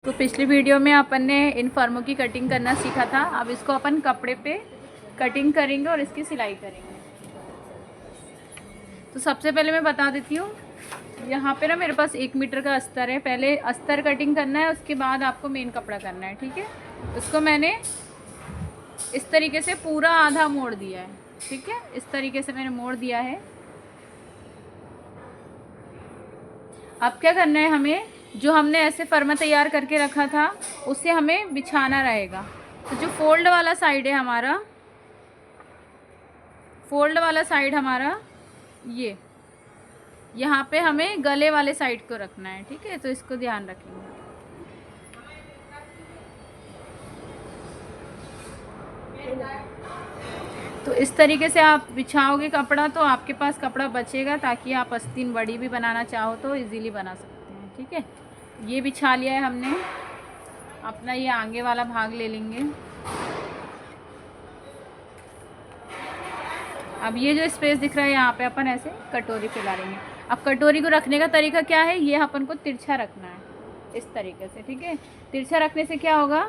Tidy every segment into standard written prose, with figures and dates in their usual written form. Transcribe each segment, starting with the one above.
तो पिछली वीडियो में अपन ने इन फर्मों की कटिंग करना सीखा था। अब इसको अपन कपड़े पे कटिंग करेंगे और इसकी सिलाई करेंगे। तो सबसे पहले मैं बता देती हूँ, यहाँ पे ना मेरे पास 1 मीटर का अस्तर है। पहले अस्तर कटिंग करना है, उसके बाद आपको मेन कपड़ा करना है, ठीक है। उसको मैंने इस तरीके से पूरा आधा मोड़ दिया है, ठीक है। इस तरीके से मैंने मोड़ दिया है। अब क्या करना है, हमें जो हमने ऐसे फर्मा तैयार करके रखा था उसे हमें बिछाना रहेगा। तो जो फोल्ड वाला साइड है हमारा, फोल्ड वाला साइड हमारा ये यहाँ पे हमें गले वाले साइड को रखना है, ठीक है। तो इसको ध्यान रखेंगे। तो इस तरीके से आप बिछाओगे कपड़ा तो आपके पास कपड़ा बचेगा, ताकि आप आस्तीन बड़ी भी बनाना चाहो तो इजीली बना सकते हैं, ठीक है। ये बिछा लिया है हमने। अपना ये आगे वाला भाग ले लेंगे। अब ये जो स्पेस दिख रहा है यहाँ पे अपन ऐसे कटोरी फैला लेंगे। अब कटोरी को रखने का तरीका क्या है, ये अपन को तिरछा रखना है इस तरीके से, ठीक है। तिरछा रखने से क्या होगा,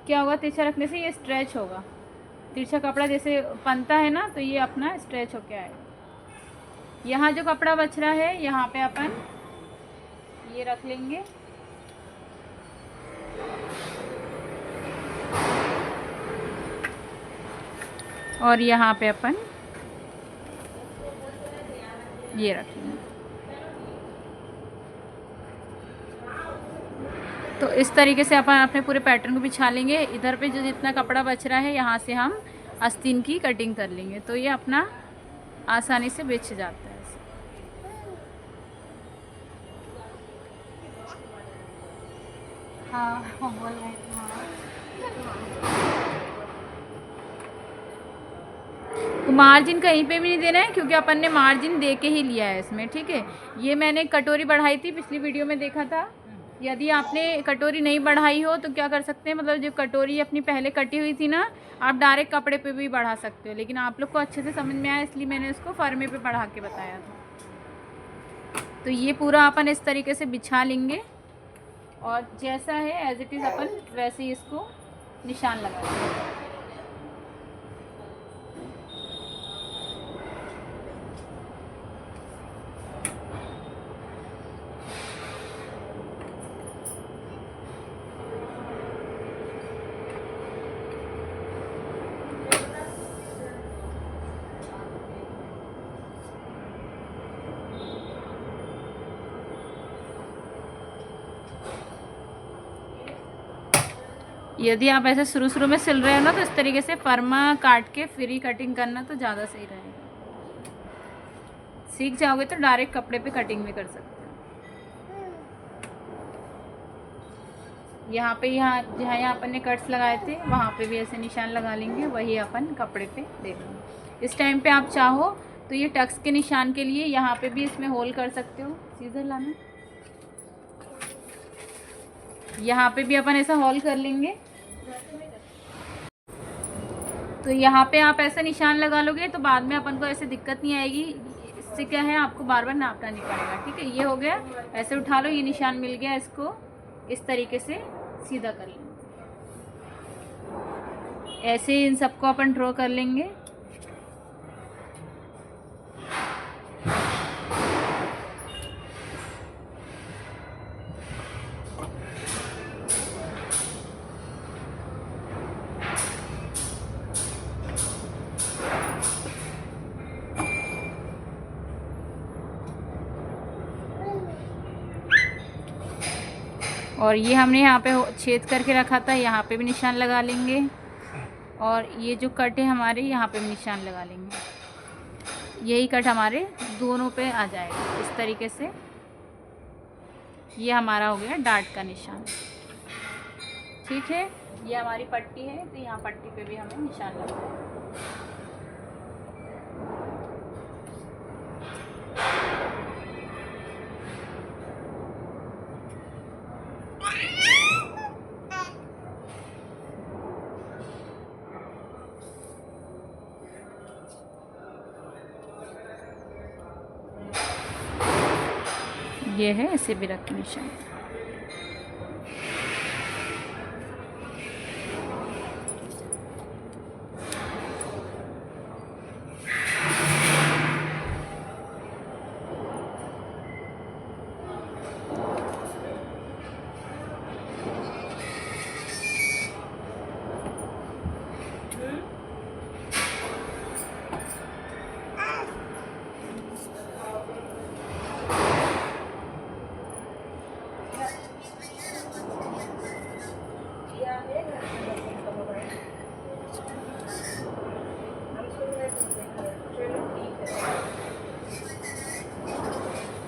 तिरछा रखने से ये स्ट्रेच होगा। तिरछा कपड़ा जैसे पनता है ना, तो ये अपना स्ट्रेच होके आएगा। यहाँ जो कपड़ा बच रहा है यहाँ पे अपन ये रख लेंगे। और यहाँ पे अपन ये रख लेंगे। तो इस तरीके से अपन अपने पूरे पैटर्न को बिछा लेंगे। इधर पे जो जितना कपड़ा बच रहा है यहाँ से हम आस्तीन की कटिंग कर लेंगे, तो ये अपना आसानी से बिछ जाता है। हाँ बोल रहे थे। तो मार्जिन कहीं पे भी नहीं देना है, क्योंकि अपन ने मार्जिन दे के ही लिया है इसमें, ठीक है। ये मैंने कटोरी बढ़ाई थी, पिछली वीडियो में देखा था। यदि आपने कटोरी नहीं बढ़ाई हो तो क्या कर सकते हैं, मतलब जो कटोरी अपनी पहले कटी हुई थी ना, आप डायरेक्ट कपड़े पे भी बढ़ा सकते हो। लेकिन आप लोग को अच्छे से समझ में आया इसलिए मैंने उसको फर्मे पे बढ़ा के बताया था। तो ये पूरा अपन इस तरीके से बिछा लेंगे और जैसा है एज इट इज़ अपन वैसे ही इसको निशान लगा देंगे। यदि आप ऐसे शुरू में सिल रहे हो ना, तो इस तरीके से फर्मा काट के फिर ही कटिंग करना तो ज़्यादा सही रहेगा। सीख जाओगे तो डायरेक्ट कपड़े पे कटिंग भी कर सकते हो। यहाँ पे जहाँ अपन ने कट्स लगाए थे वहाँ पे भी ऐसे निशान लगा लेंगे, वही अपन कपड़े पे दे देंगे। इस टाइम पे आप चाहो तो ये टक्स के निशान के लिए यहाँ पे भी इसमें होल कर सकते हो। सीजर लाना, यहाँ पे भी अपन ऐसा होल कर लेंगे। तो यहाँ पे आप ऐसा निशान लगा लोगे तो बाद में अपन को ऐसे दिक्कत नहीं आएगी। इससे क्या है, आपको बार बार नापना नहीं पड़ेगा, ठीक है। ये हो गया, ऐसे उठा लो, ये निशान मिल गया। इसको इस तरीके से सीधा कर लेंगे। ऐसे इन सबको अपन ड्रॉ कर लेंगे। और ये हमने यहाँ पे छेद करके रखा था, यहाँ पे भी निशान लगा लेंगे। और ये जो कट है हमारे, यहाँ पे भी निशान लगा लेंगे। यही कट हमारे दोनों पे आ जाएगा इस तरीके से। ये हमारा हो गया डार्ट का निशान, ठीक है। ये हमारी पट्टी है, तो यहाँ पट्टी पे भी हमें निशान लगाना है। ये है, इसे भी रखें निशान।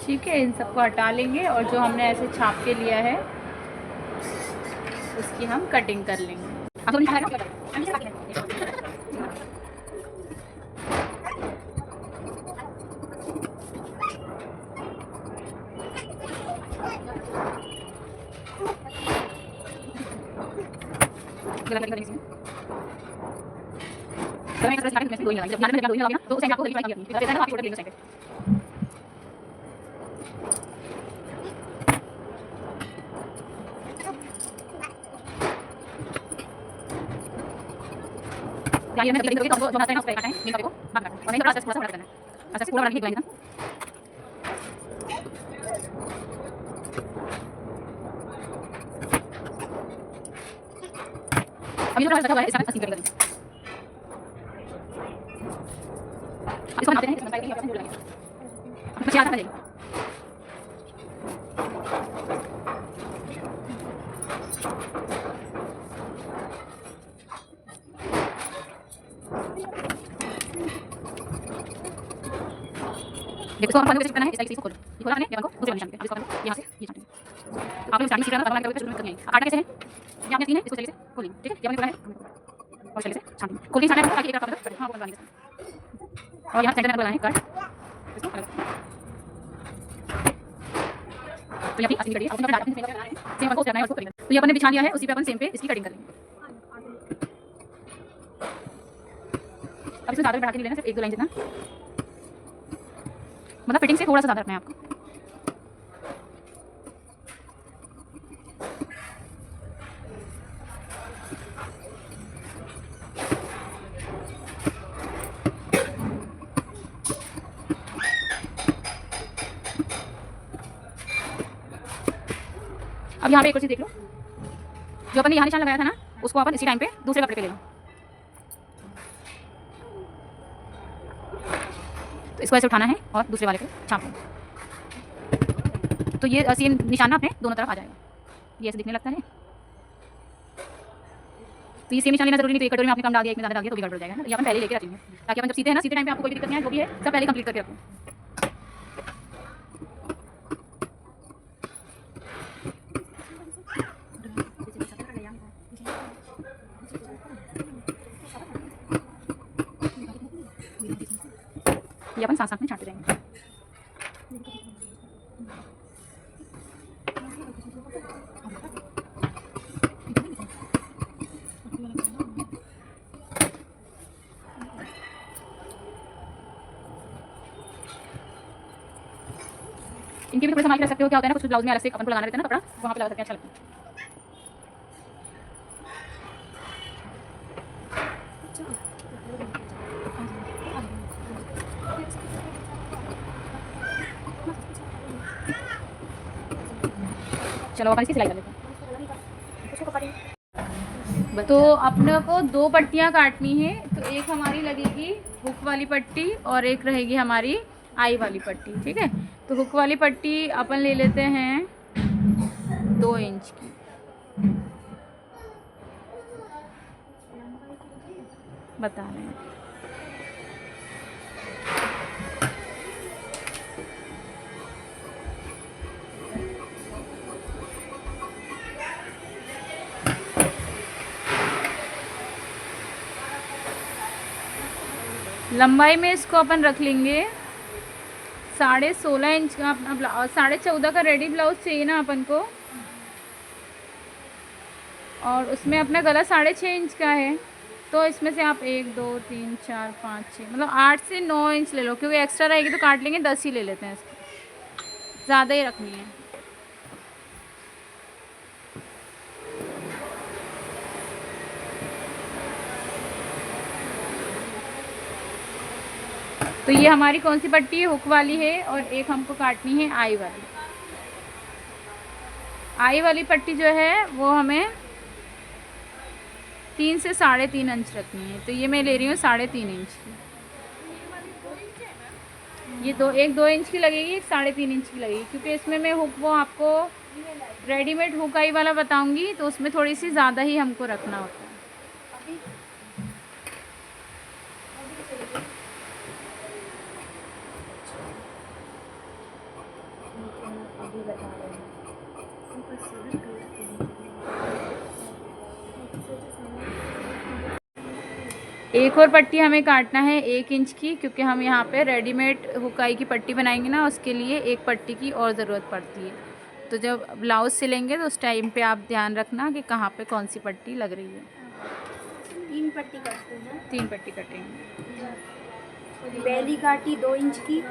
ठीक है, इन सबको हटा लेंगे और जो हमने ऐसे छाप के लिया है उसकी हम कटिंग कर लेंगे। ये मैं जो नाश्ता है ना उसको काटना है, मेन कपड़े को बाहर काटना है और नहीं थोड़ा सा बड़ा करना है। अच्छा पूरा बड़ा नहीं बनाएंगे ना। अभी जो रखा हुआ है इसका अस्सी करेंगे। इसको बनाते हैं, इसमें पाइपिंग जोड़ लेंगे। अब क्या आता है? देखो हम पानी को करना है, इस साइड से इसको खोलो। ये खोला मैंने ये को दूसरे निशान पे। अब इसको अपन यहां से ये छांटेंगे। आपने स्टार्टिंग सीखा था भगवान के शुरू में करनी है। काटना कैसे है? ये आपने सीन है, इसको सही से खोलेंगे, ठीक है? ये आपने खोला है और सही से छांटेंगे। खोल के छानना है ताकि एक तरफ कट। हां वो लगाएंगे। और यहां सेंटर में लगाना है कट। इसको अलग। तो ये अपनी असली कड़ी है। अपन डालते हैं सेम बनाना है। सेम अपन को करना है और उसको करेंगे। तो ये अपन ने बिछा लिया है, उसी पे अपन सेम पे इसकी कटिंग कर लेंगे। अब इसको ज्यादा बढ़ा के नहीं लेना, सिर्फ एक दो लाइन जितना। मतलब फिटिंग से थोड़ा सा ज़्यादा रखना है आपको। अब यहाँ पे एक और चीज़ देख लो, जो अपन ने यहाँ निशान लगाया था ना, उसको अपन इसी टाइम पे दूसरे कपड़े पे ले लो। तो इसको ऐसे उठाना है और दूसरे वाले पे छाप लो। तो ये सेम निशान ना अपने दोनों तरफ आ जाएगा। ये ऐसे दिखने लगता है। तो ये सेम निशान लेना जरूरी नहीं, तो एक कटोरी में आपने कम डाल दिया, एक में ज़्यादा डाल दिया तो भी गड़बड़ हो जाएगा ना। ये अपन पहले लेके रखेंगे ताकि अपन जब सीते हैं ना, सीते टाइम पे आपको कोई भी दिक्कत नहीं है। जो भी है सब पहले कंप्लीट करके रखो। ये अपन साथ साथ में छांटते जाएंगे। इनके भी थोड़ा संभाल के रख सकते हो। क्या होता है ना, कुछ ब्लाउज में अलग से अपन को लगाना रहता है ना कपड़ा, वहाँ पे लगा सकते हैं, अच्छा लगता है। चलो अपन इसकी सिलाई कर लेते हैं। तो अपने को दो पट्टियाँ काटनी है। तो एक हमारी लगेगी हुक वाली पट्टी और एक रहेगी हमारी आई वाली पट्टी, ठीक है? तो हुक वाली पट्टी अपन ले लेते हैं 2 इंच की। बता रहे हैं लंबाई में इसको अपन रख लेंगे 16.5 इंच का। अपना 14.5 का रेडी ब्लाउज चाहिए ना अपन को, और उसमें अपना गला 6.5 इंच का है। तो इसमें से आप 1 2 3 4 5 6 मतलब 8 से 9 इंच ले लो, क्योंकि एक्स्ट्रा रहेगी तो काट लेंगे। 10 ही ले लेते हैं, इसको ज़्यादा ही रखनी है। तो ये हमारी कौन सी पट्टी है? हुक वाली है। और एक हमको काटनी है आई वाली। आई वाली पट्टी जो है वो हमें 3 से 3.5 इंच रखनी है। तो ये मैं ले रही हूँ 3.5 इंच की। ये 2 इंच की लगेगी, 3.5 इंच की लगेगी, क्योंकि इसमें मैं हुक वो आपको रेडीमेड हुक आई वाला बताऊंगी, तो उसमें थोड़ी सी ज़्यादा ही हमको रखना होता है। एक और पट्टी हमें काटना है 1 इंच की, क्योंकि हम यहाँ पे रेडीमेड हुकाई की पट्टी बनाएंगे ना, उसके लिए एक पट्टी की और ज़रूरत पड़ती है। तो जब ब्लाउज़ सिलेंगे तो उस टाइम पे आप ध्यान रखना कि कहाँ पे कौन सी पट्टी लग रही है। 3 पट्टी काटते हैं। 3 पट्टी कटेंगे। पहली काटी 2 इंच की,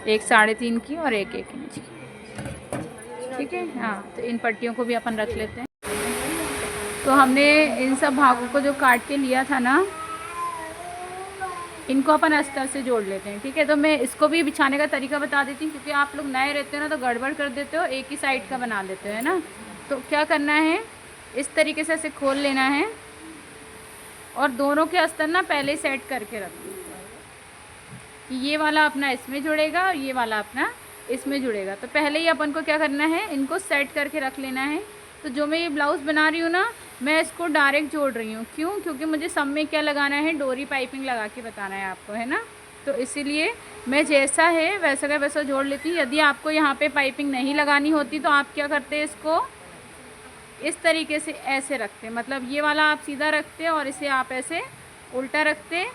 एक 3.5 की और एक 1 इंच की। ठीक है, हाँ। तो इन पट्टियों को भी अपन रख लेते हैं। तो हमने इन सब भागों को जो काट के लिया था ना, इनको अपन अस्तर से जोड़ लेते हैं। ठीक है, तो मैं इसको भी बिछाने का तरीका बता देती हूँ, क्योंकि आप लोग नए रहते हो ना तो गड़बड़ कर देते हो, एक ही साइड का बना लेते हो, है ना। तो क्या करना है, इस तरीके से ऐसे खोल लेना है और दोनों के अस्तर ना पहले सेट करके रख दो कि ये वाला अपना इसमें जुड़ेगा और ये वाला अपना इसमें जुड़ेगा। तो पहले ही अपन को क्या करना है, इनको सेट करके रख लेना है। तो जो मैं ये ब्लाउज़ बना रही हूँ ना, मैं इसको डायरेक्ट जोड़ रही हूँ। क्यों? क्योंकि मुझे सब में क्या लगाना है, डोरी पाइपिंग लगा के बताना है आपको, है ना। तो इसीलिए मैं जैसा है वैसा का वैसा जोड़ लेती हूँ। यदि आपको यहाँ पे पाइपिंग नहीं लगानी होती तो आप क्या करते हैं, इसको इस तरीके से ऐसे रखते, मतलब ये वाला आप सीधा रखते और इसे आप ऐसे उल्टा रखते,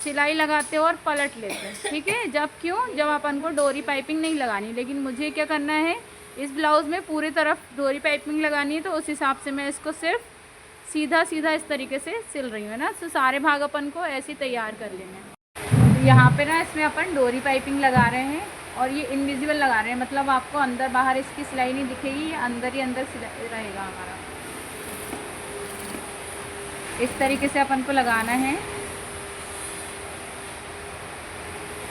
सिलाई लगाते और पलट लेते। ठीक है, जब अपन को डोरी पाइपिंग नहीं लगानी। लेकिन मुझे क्या करना है, इस ब्लाउज़ में पूरी तरफ डोरी पाइपिंग लगानी है, तो उस हिसाब से मैं इसको सिर्फ सीधा सीधा इस तरीके से सिल रही हूँ ना। तो सारे भाग अपन को ऐसे तैयार कर लेने हैं। तो यहाँ पे ना इसमें अपन डोरी पाइपिंग लगा रहे हैं और ये इनविजिबल लगा रहे हैं, मतलब आपको अंदर बाहर इसकी सिलाई नहीं दिखेगी, ये अंदर ही अंदर सिलाई रहेगा हमारा। इस तरीके से अपन को लगाना है।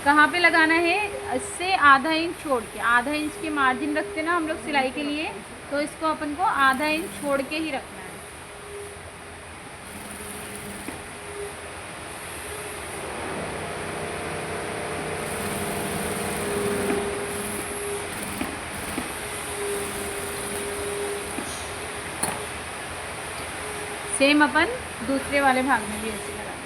कहाँ पे लगाना है, इससे आधा इंच छोड़ के, आधा इंच की मार्जिन रखते ना हम लोग सिलाई के लिए, तो इसको अपन को आधा इंच छोड़ के ही रखना है। सेम अपन दूसरे वाले भाग में भी ऐसे लगाना है।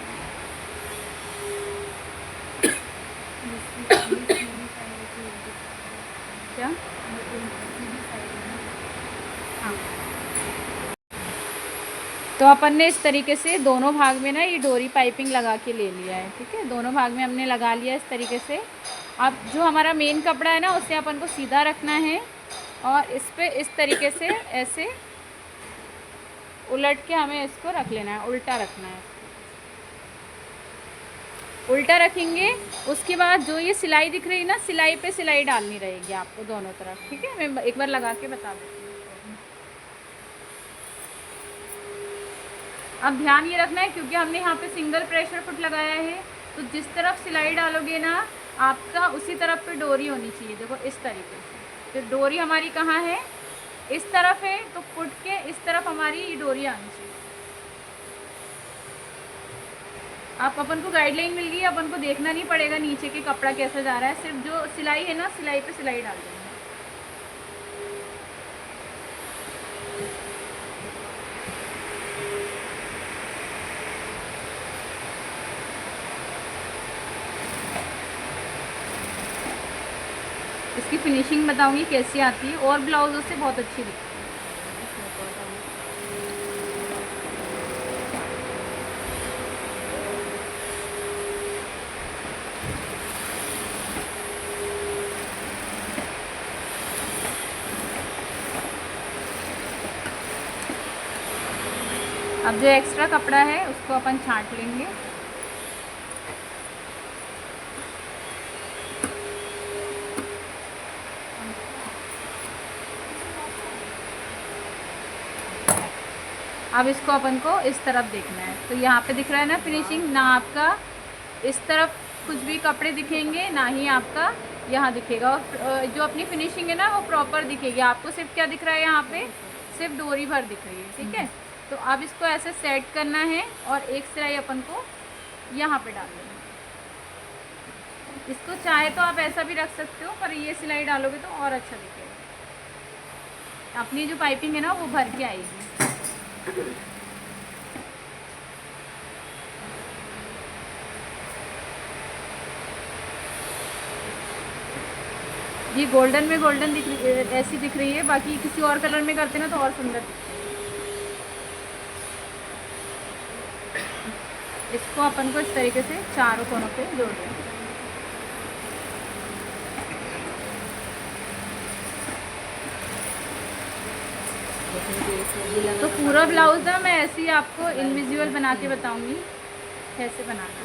क्या? हाँ। तो अपन ने इस तरीके से दोनों भाग में ना ये डोरी पाइपिंग लगा के ले लिया है। ठीक है, दोनों भाग में हमने लगा लिया इस तरीके से। अब जो हमारा मेन कपड़ा है ना, उसे अपन को सीधा रखना है और इस पे इस तरीके से ऐसे उलट के हमें इसको रख लेना है, उल्टा रखना है। उल्टा रखेंगे, उसके बाद जो ये सिलाई दिख रही है ना, सिलाई पे सिलाई डालनी रहेगी आपको दोनों तरफ। ठीक है, मैं एक बार लगा के बता देती हूँ। अब ध्यान ये रखना है, क्योंकि हमने यहाँ पे सिंगल प्रेशर फुट लगाया है, तो जिस तरफ सिलाई डालोगे ना आपका, उसी तरफ पे डोरी होनी चाहिए। देखो इस तरीके से। तो डोरी हमारी कहाँ है, इस तरफ है, तो फुट के इस तरफ हमारी ये डोरी आनी चाहिए। आप अपन को गाइडलाइन मिल गई, अपन को देखना नहीं पड़ेगा नीचे के कपड़ा कैसा जा रहा है, सिर्फ जो सिलाई है ना, सिलाई पे सिलाई डाल देंगे। इसकी फिनिशिंग बताऊंगी कैसी आती है, और ब्लाउजों से बहुत अच्छी दिखती है। अब जो एक्स्ट्रा कपड़ा है उसको अपन छांट लेंगे। अब इसको अपन को इस तरफ देखना है। तो यहाँ पे दिख रहा है ना फिनिशिंग, ना आपका इस तरफ कुछ भी कपड़े दिखेंगे, ना ही आपका यहाँ दिखेगा। और जो अपनी फिनिशिंग है ना वो प्रॉपर दिखेगी आपको। सिर्फ क्या दिख रहा है यहाँ पे, सिर्फ डोरी भर दिख रही है। ठीक है, तो अब इसको ऐसे सेट करना है और एक सिलाई अपन को यहाँ पे डाल देना है। इसको चाहे तो आप ऐसा भी रख सकते हो, पर ये सिलाई डालोगे तो और अच्छा दिखेगा। अपनी जो पाइपिंग है ना वो भर के आएगी। ये गोल्डन में गोल्डन दिख रही है, ऐसी दिख रही है। बाकी किसी और कलर में करते ना तो और सुंदर दिखती है। इसको अपन को इस तरीके से चारों कोनों पे जोड़ देंगे। तो पूरा ब्लाउज ना मैं ऐसे ही आपको इनविजुअल बना के बताऊंगी कैसे बनाना है।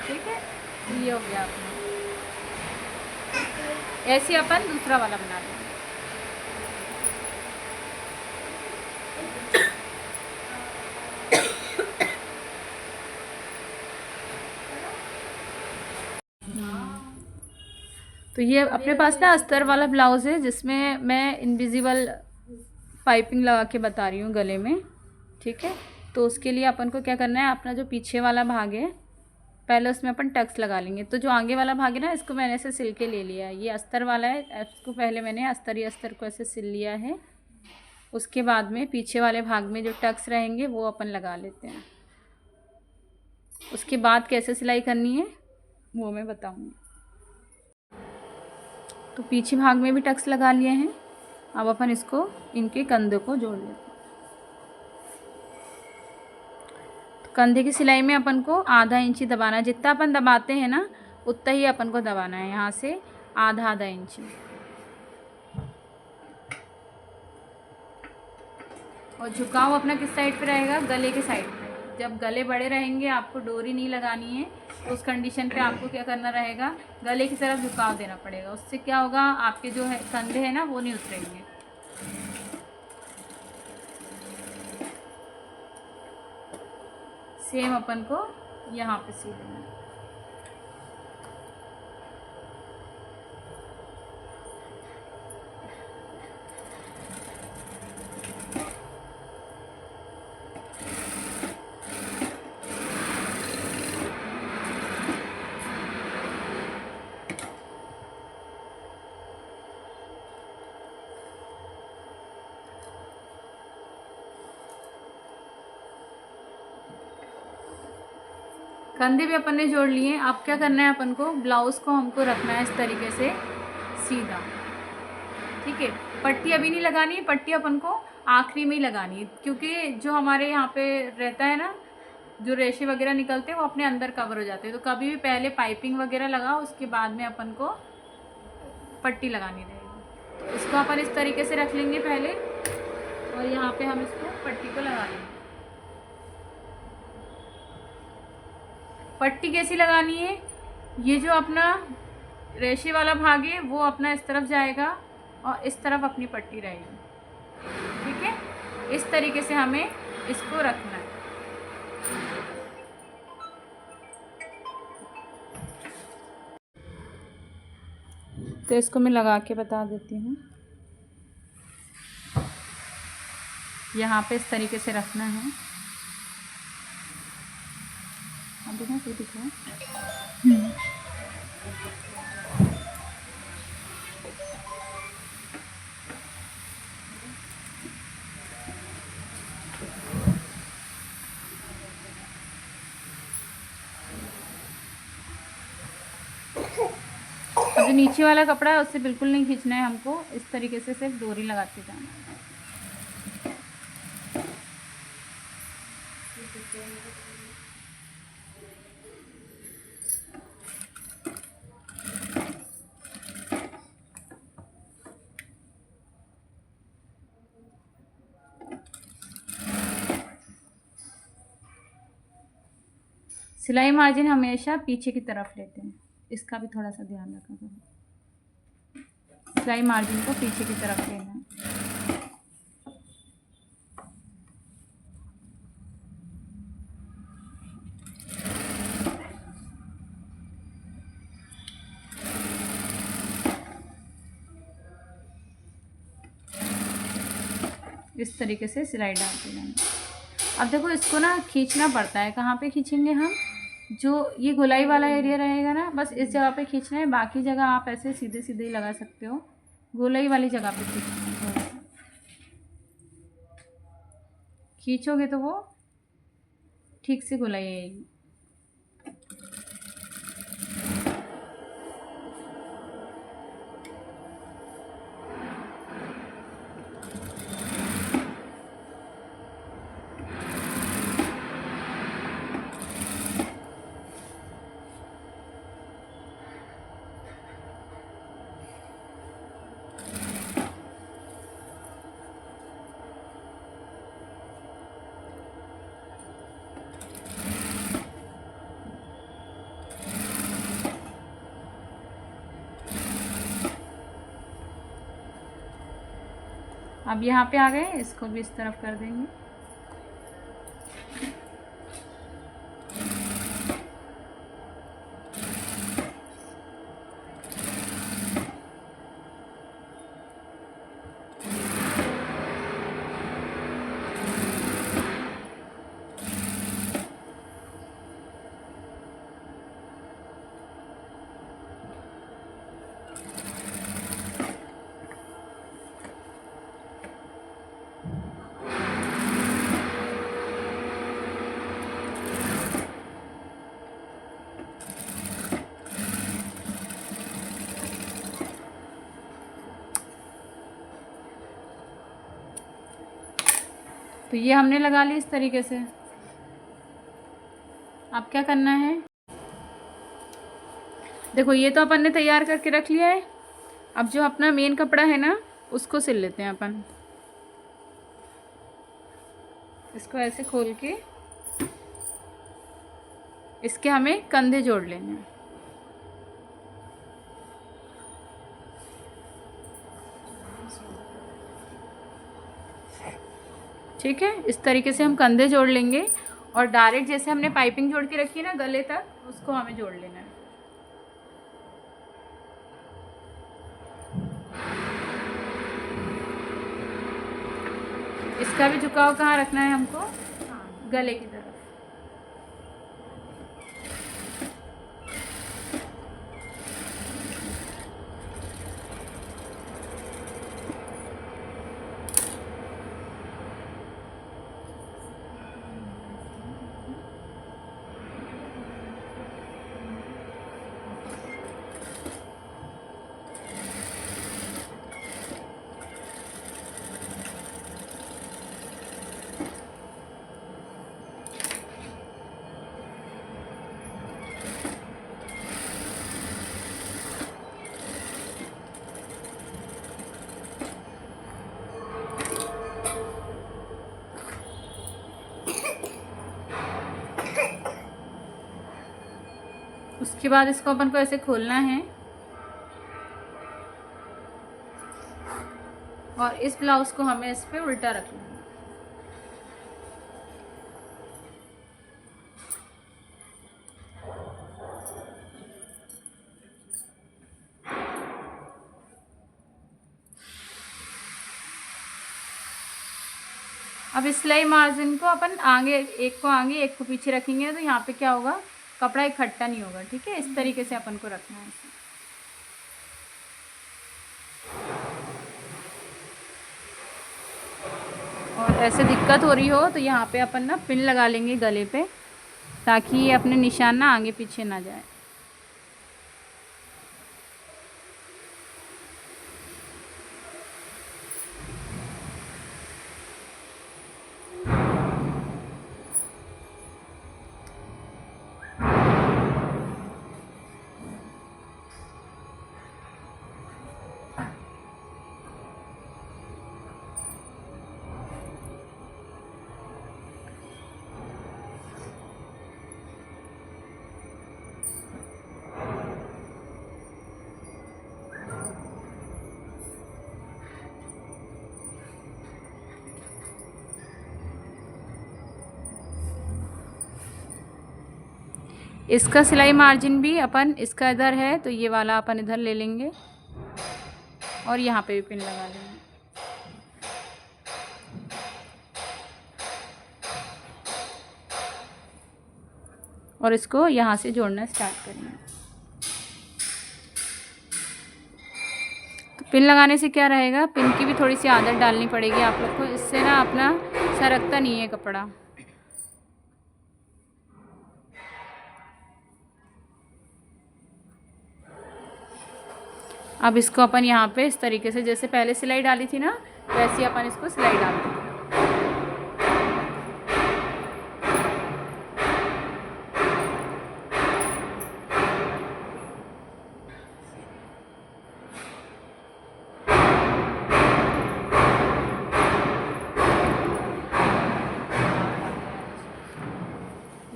ठीक है, ये हो गया अपना। ऐसे ही अपन दूसरा वाला बना लेंगे। तो ये अपने पास ना अस्तर वाला ब्लाउज़ है जिसमें मैं इनविजिबल पाइपिंग लगा के बता रही हूँ गले में। ठीक है, तो उसके लिए अपन को क्या करना है, अपना जो पीछे वाला भाग है पहले उसमें अपन टक्स लगा लेंगे। तो जो आगे वाला भाग है ना, इसको मैंने ऐसे सिल के ले लिया है। ये अस्तर वाला है, इसको पहले मैंने अस्तर को ऐसे सिल लिया है। उसके बाद में पीछे वाले भाग में जो टक्स रहेंगे वो अपन लगा लेते हैं। उसके बाद कैसे सिलाई करनी है वो मैं बताऊँगी। तो पीछे भाग में भी टक्स लगा लिए हैं। अब अपन इसको इनके कंधे को जोड़ लेते हैं। तो कंधे की सिलाई में अपन को आधा इंची दबाना है। जितना अपन दबाते हैं ना उतना ही अपन को दबाना है, यहाँ से आधा इंची। और झुकाव अपना किस साइड पे रहेगा, गले के साइड पे। जब गले बड़े रहेंगे आपको डोरी नहीं लगानी है, तो उस कंडीशन पे आपको क्या करना रहेगा, गले की तरफ झुकाव देना पड़ेगा। उससे क्या होगा, आपके जो है कंधे हैं ना वो नहीं उतरेंगे। सेम अपन को यहाँ पे सी लेना है। कंधे भी अपन ने जोड़ लिए। अब क्या करना है अपन को, ब्लाउज़ को हमको रखना है इस तरीके से सीधा। ठीक है, पट्टी अभी नहीं लगानी है, पट्टी अपन को आखिरी में ही लगानी है, क्योंकि जो हमारे यहाँ पे रहता है ना, जो रेशे वगैरह निकलते हैं वो अपने अंदर कवर हो जाते हैं। तो कभी भी पहले पाइपिंग वगैरह लगाओ, उसके बाद में अपन को पट्टी लगानी रहेगी। तो इसको अपन इस तरीके से रख लेंगे पहले, और यहाँ पे हम इसको पट्टी को लगा लेंगे। पट्टी कैसी लगानी है, ये जो अपना रेशे वाला भाग है वो अपना इस तरफ जाएगा और इस तरफ अपनी पट्टी रहेगी। ठीक है, इस तरीके से हमें इसको रखना है। तो इसको मैं लगा के बता देती हूँ। यहाँ पे इस तरीके से रखना है। अब देखना सही दिख रहा है। जो नीचे वाला कपड़ा है उससे बिल्कुल नहीं खींचना है हमको, इस तरीके से सिर्फ डोरी लगाते जाना है। सिलाई मार्जिन हमेशा पीछे की तरफ लेते हैं, इसका भी थोड़ा सा ध्यान रखा करो। सिलाई मार्जिन को पीछे की तरफ लेना है। इस तरीके से सिलाई डालते जाना। अब देखो इसको ना खींचना पड़ता है। कहाँ पे खींचेंगे हम, जो ये गोलाई वाला एरिया रहेगा ना, बस इस जगह पे खींचना है। बाकी जगह आप ऐसे सीधे सीधे ही लगा सकते हो, गोलाई वाली जगह पे खींचना है। खींचोगे तो वो ठीक से गोलाई आएगी। अब यहाँ पे आ गए, इसको भी इस तरफ कर देंगे। तो ये हमने लगा ली इस तरीके से। अब क्या करना है, देखो ये तो अपन ने तैयार करके रख लिया है। अब जो अपना मेन कपड़ा है ना, उसको सिल लेते हैं अपन। इसको ऐसे खोल के इसके हमें कंधे जोड़ लेने हैं। ठीक है, इस तरीके से हम कंधे जोड़ लेंगे और डायरेक्ट जैसे हमने पाइपिंग जोड़ के रखी है ना गले तक, उसको हमें जोड़ लेना है। इसका भी झुकाव कहाँ रखना है हमको, गले की तरफ। उसके बाद इसको अपन को ऐसे खोलना है और इस ब्लाउज को हमें इस पे उल्टा रखना है। अब इस सिलाई मार्जिन को अपन आगे, एक को आगे एक को पीछे रखेंगे तो यहाँ पे क्या होगा, कपड़ा इकट्ठा नहीं होगा। ठीक है, इस तरीके से अपन को रखना है। और ऐसे दिक्कत हो रही हो तो यहाँ पे अपन ना पिन लगा लेंगे गले पे, ताकि ये अपने निशान ना आगे पीछे ना जाए। इसका सिलाई मार्जिन भी अपन, इसका इधर है तो ये वाला अपन इधर ले लेंगे और यहाँ पे भी पिन लगा लेंगे। और इसको यहाँ से जोड़ना स्टार्ट करेंगे। तो पिन लगाने से क्या रहेगा, पिन की भी थोड़ी सी आदत डालनी पड़ेगी आप लोग को, इससे ना अपना सरकता नहीं है कपड़ा। अब इसको अपन यहाँ पे इस तरीके से, जैसे पहले सिलाई डाली थी ना, वैसे ही अपन इसको सिलाई डाल देंगे।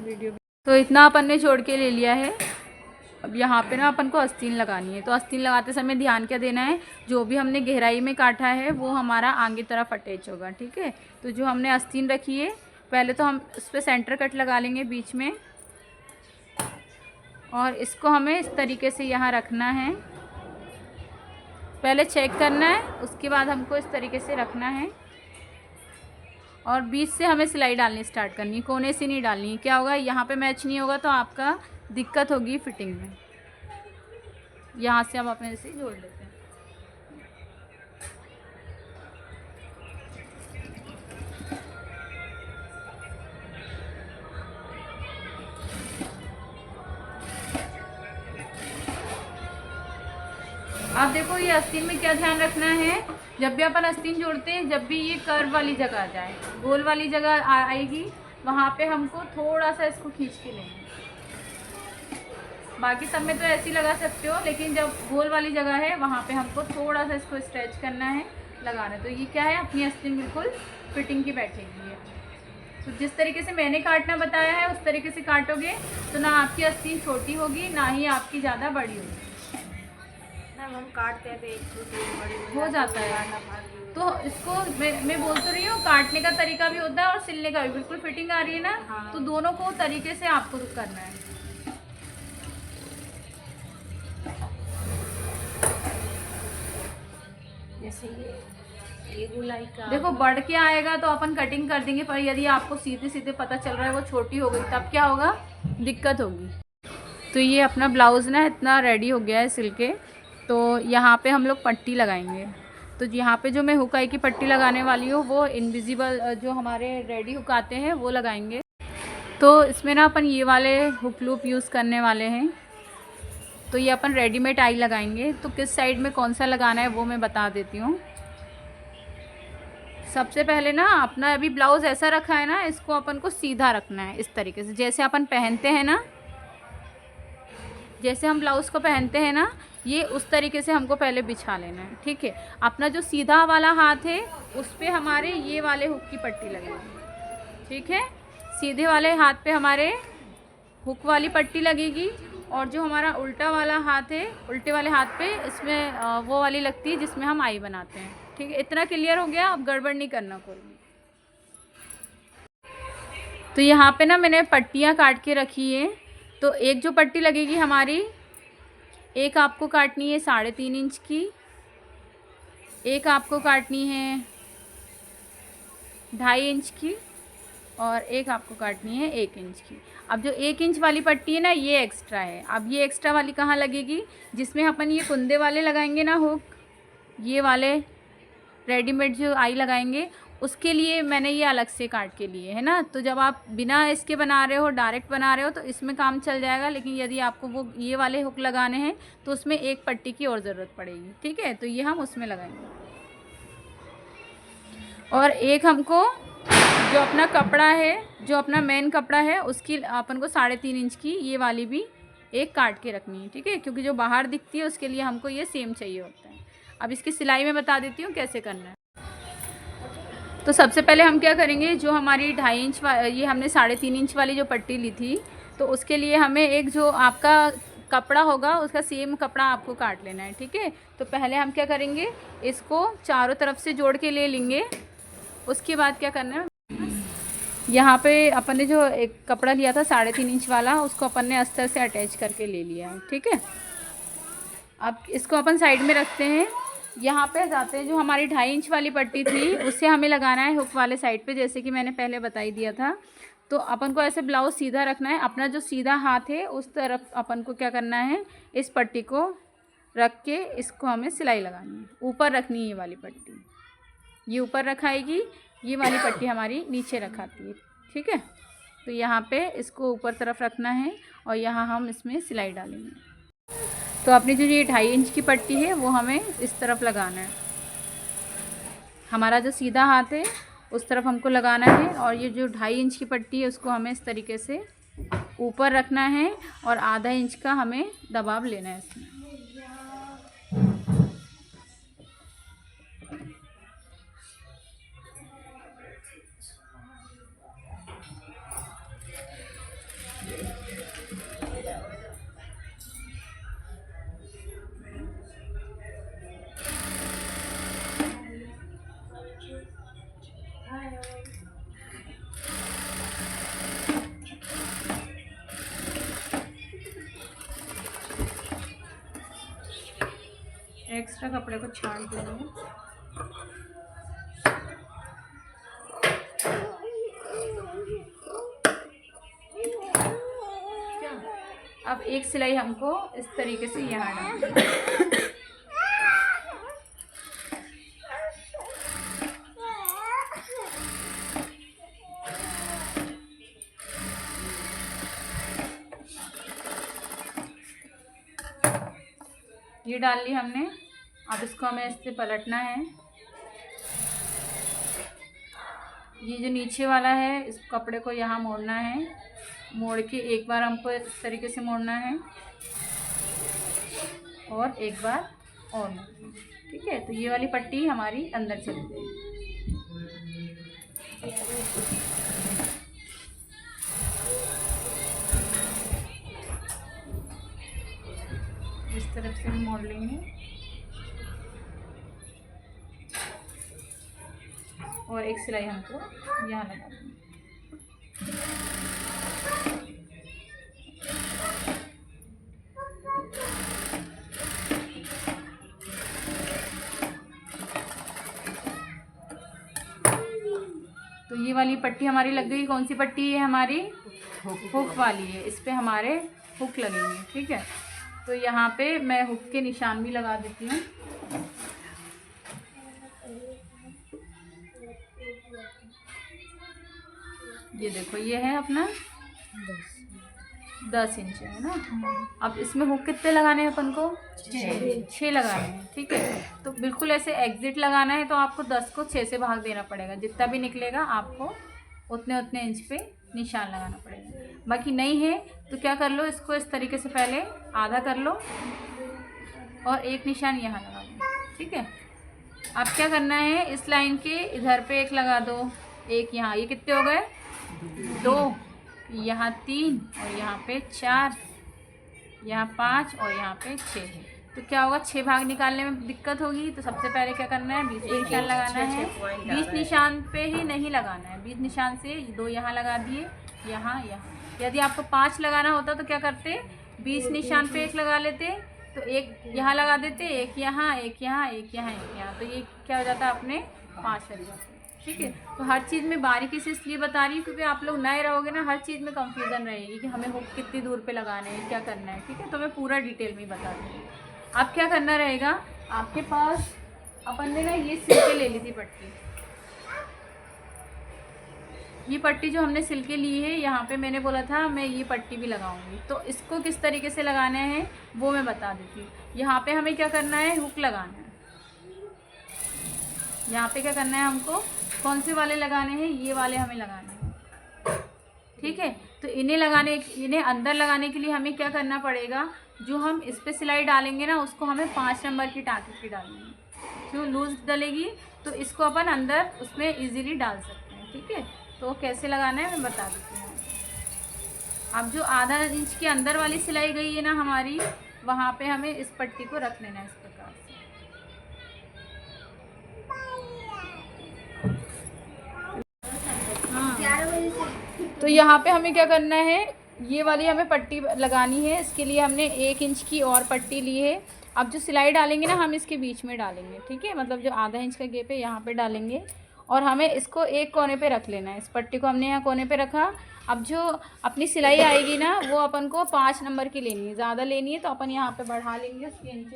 वीडियो तो इतना अपन ने जोड़ के ले लिया है। अब यहाँ पे ना अपन को आस्तीन लगानी है। तो आस्तीन लगाते समय ध्यान क्या देना है, जो भी हमने गहराई में काटा है वो हमारा आगे तरफ अटैच होगा, ठीक है। तो जो हमने आस्तीन रखी है, पहले तो हम उस पर सेंटर कट लगा लेंगे बीच में, और इसको हमें इस तरीके से यहाँ रखना है। पहले चेक करना है, उसके बाद हमको इस तरीके से रखना है, और बीच से हमें सिलाई डालनी स्टार्ट करनी है, कोने से नहीं डालनी है। क्या होगा, यहाँ पे मैच नहीं होगा तो आपका दिक्कत होगी फिटिंग में। यहाँ से हम अपने से जोड़ लेते हैं। आप देखो ये आस्तीन में क्या ध्यान रखना है, जब भी अपन आस्तीन जोड़ते हैं, जब भी ये कर्व वाली जगह आ जाए, गोल वाली जगह आएगी, वहाँ पे हमको थोड़ा सा इसको खींच के लेंगे। बाकी सब में तो ऐसे ही लगा सकते हो, लेकिन जब गोल वाली जगह है वहाँ पे हमको थोड़ा सा इसको स्ट्रेच करना है, लगाना है। तो ये क्या है, अपनी आस्तीन बिल्कुल फिटिंग की बैठेगी है। तो जिस तरीके से मैंने काटना बताया है उस तरीके से काटोगे तो ना आपकी आस्तीन छोटी होगी, ना ही आपकी ज़्यादा बड़ी होगी। हम काटते हैं तो एक छोटी बड़ी हो जाता है। तो इसको मैं बोल तो रही हूँ, काटने का तरीका भी होता है और सिलने का भी। बिल्कुल फिटिंग आ रही है ना। हाँ। तो दोनों को तरीके से आपको करना है। जैसे ये गोलाई का देखो बढ़ के आएगा तो अपन कटिंग कर देंगे, पर यदि आपको सीधे सीधे पता चल रहा है वो छोटी हो गई, तब क्या होगा, दिक्कत होगी। तो ये अपना ब्लाउज़ ना इतना रेडी हो गया है सिल के। तो यहाँ पे हम लोग पट्टी लगाएंगे। तो यहाँ पे जो मैं हुकाई की पट्टी लगाने वाली हूँ वो इनविजिबल जो हमारे रेडी हुक आते हैं वो लगाएंगे। तो इसमें ना अपन ये वाले हुक लूप यूज़ करने वाले हैं। तो ये अपन रेडीमेड आई लगाएंगे। तो किस साइड में कौन सा लगाना है वो मैं बता देती हूँ। सबसे पहले ना अपना अभी ब्लाउज़ ऐसा रखा है ना, इसको अपन को सीधा रखना है इस तरीके से, जैसे अपन पहनते हैं ना, जैसे हम ब्लाउज़ को पहनते हैं ना, ये उस तरीके से हमको पहले बिछा लेना है, ठीक है। अपना जो सीधा वाला हाथ है उस पे हमारे ये वाले हुक की पट्टी लगेगी, ठीक है। सीधे वाले हाथ पे हमारे हुक वाली पट्टी लगेगी, और जो हमारा उल्टा वाला हाथ है, उल्टे वाले हाथ पे इसमें वो वाली लगती है जिसमें हम आई बनाते हैं, ठीक है। इतना क्लियर हो गया, अब गड़बड़ नहीं करना कोई। तो यहाँ पे ना मैंने पट्टियाँ काट के रखी है। तो एक जो पट्टी लगेगी हमारी, एक आपको काटनी है 3.5 इंच की, एक आपको काटनी है 2.5 इंच की, और एक आपको काटनी है 1 इंच की। अब जो 1 इंच वाली पट्टी है ना, ये एक्स्ट्रा है। अब ये एक्स्ट्रा वाली कहाँ लगेगी, जिसमें अपन ये कुंदे वाले लगाएंगे ना हुक, ये वाले रेडीमेड जो आई लगाएंगे, उसके लिए मैंने ये अलग से काट के लिए है ना। तो जब आप बिना इसके बना रहे हो, डायरेक्ट बना रहे हो, तो इसमें काम चल जाएगा। लेकिन यदि आपको वो ये वाले हुक लगाने हैं तो उसमें एक पट्टी की और ज़रूरत पड़ेगी, ठीक है। तो ये हम उसमें लगाएंगे। और एक हमको जो अपना कपड़ा है, जो अपना मेन कपड़ा है, उसकी अपन को 3.5 इंच की ये वाली भी एक काट के रखनी है, ठीक है। क्योंकि जो बाहर दिखती है उसके लिए हमको ये सेम चाहिए होता है। अब इसकी सिलाई में बता देती हूँ कैसे करना है। तो सबसे पहले हम क्या करेंगे, जो हमारी 2.5 इंच ये हमने 3.5 इंच वाली जो पट्टी ली थी, तो उसके लिए हमें एक जो आपका कपड़ा होगा उसका सेम कपड़ा आपको काट लेना है, ठीक है। तो पहले हम क्या करेंगे, इसको चारों तरफ से जोड़ के ले लेंगे। उसके बाद क्या करना है, यहाँ पे अपन ने जो एक कपड़ा लिया था 3.5 इंच वाला, उसको अपन ने अस्तर से अटैच करके ले लिया है, ठीक है। अब इसको अपन साइड में रखते हैं। यहाँ पे जाते हैं, जो हमारी 2.5 इंच वाली पट्टी थी उसे हमें लगाना है हुक वाले साइड पे, जैसे कि मैंने पहले बताई दिया था। तो अपन को ऐसे ब्लाउज सीधा रखना है। अपना जो सीधा हाथ है उस तरफ अपन को क्या करना है, इस पट्टी को रख के इसको हमें सिलाई लगानी है। ऊपर रखनी है ये वाली पट्टी, ये ऊपर रखाएगी, ये वाली पट्टी हमारी नीचे रखाती है, ठीक है। तो यहाँ पे इसको ऊपर तरफ रखना है और यहाँ हम इसमें सिलाई डालेंगे। तो अपनी जो ये 2.5 इंच की पट्टी है वो हमें इस तरफ लगाना है। हमारा जो सीधा हाथ है उस तरफ हमको लगाना है, और ये जो 2.5 इंच की पट्टी है उसको हमें इस तरीके से ऊपर रखना है, और आधा इंच का हमें दबाव लेना है इसमें। एक्स्ट्रा कपड़े को छांट देंगे। अब एक सिलाई हमको इस तरीके से यहाँ डालनी है। ये डाल ली हमने। अब इसको हमें इससे पलटना है। ये जो नीचे वाला है इस कपड़े को यहाँ मोड़ना है। मोड़ के एक बार हमको इस तरीके से मोड़ना है और एक बार और मोड़ना है। ठीक है, तो ये वाली पट्टी हमारी अंदर चली जाएगी। इस तरफ से हम मोड़ लेंगे और एक सिलाई हमको यहाँ लगा देंगे। तो ये वाली पट्टी हमारी लग गई। कौन सी पट्टी है हमारी? हुक वाली है। इस पे हमारे हुक लगेंगे। ठीक है, तो यहाँ पे मैं हुक के निशान भी लगा देती हूँ। ये देखो, ये है अपना 10 इंच है ना। अब इसमें हुक कितने लगाने हैं अपन को? 6 लगाने हैं। ठीक है, तो बिल्कुल ऐसे एग्जिट लगाना है तो आपको 10 को 6 से भाग देना पड़ेगा। जितना भी निकलेगा आपको उतने उतने इंच पे निशान लगाना पड़ेगा। बाकी नहीं है तो क्या कर लो, इसको इस तरीके से पहले आधा कर लो और एक निशान यहाँ लगा लो। ठीक है, अब क्या करना है, इस लाइन के इधर पे एक लगा दो, एक यहाँ। ये कितने हो गए? 2, यहाँ 3 और यहाँ पे 4, यहाँ 5 और यहाँ पे 6। तो क्या होगा, 6 भाग निकालने में दिक्कत होगी। तो सबसे पहले क्या करना है, 20 निशान लगाना है। 20 निशान पे ही नहीं लगाना है, 20 निशान से 2 यहाँ लगा दिए, यहाँ यहाँ। यदि आपको 5 लगाना होता तो क्या करते, 20 निशान पे एक लगा लेते, तो एक यहाँ लगा देते, एक यहाँ, एक यहाँ, एक यहाँ, एक यहाँ। तो ये क्या हो जाता अपने 5 लग जाते। ठीक है, तो हर चीज़ में बारीकी से इसलिए बता रही हूँ क्योंकि आप लोग नए रहोगे ना, हर चीज़ में कंफ्यूजन रहेगी कि हमें हुक कितनी दूर पे लगाना है, क्या करना है। ठीक है, तो मैं पूरा डिटेल में बता दूँगी। अब क्या करना रहेगा, आपके पास अपन ने ना ये सिल के ले ली थी पट्टी। ये पट्टी जो हमने सिल के ली है, यहाँ पे मैंने बोला था मैं ये पट्टी भी लगाऊंगी। तो इसको किस तरीके से लगाना है वो मैं बता देती हूँ। यहाँ पे हमें क्या करना है, हुक लगाना है। यहाँ पे क्या करना है, हमको कौन से वाले लगाने हैं, ये वाले हमें लगाने हैं। ठीक है, तो इन्हें अंदर लगाने के लिए हमें क्या करना पड़ेगा, जो हम इस पर सिलाई डालेंगे ना उसको हमें 5 नंबर की टाँकी की डालनी है। क्यों, लूज डलेगी तो इसको अपन अंदर उसमें इजीली डाल सकते हैं। ठीक है, तो कैसे लगाना है मैं बता देती हूँ। अब जो आधा इंच के अंदर वाली सिलाई गई है ना हमारी, वहाँ पे हमें इस पट्टी को रख लेना है इस प्रकार से। तो यहाँ पे हमें क्या करना है, ये वाली हमें पट्टी लगानी है। इसके लिए हमने 1 इंच की और पट्टी ली है। अब जो सिलाई डालेंगे ना हम इसके बीच में डालेंगे। ठीक है, मतलब जो आधा इंच का गैप है यहाँ पे डालेंगे और हमें इसको एक कोने पे रख लेना है। इस पट्टी को हमने यहाँ कोने पे रखा। अब जो अपनी सिलाई आएगी ना वो अपन को 5 नंबर की लेनी है, ज़्यादा लेनी है तो अपन यहाँ पे बढ़ा लेंगे उसकी इंच।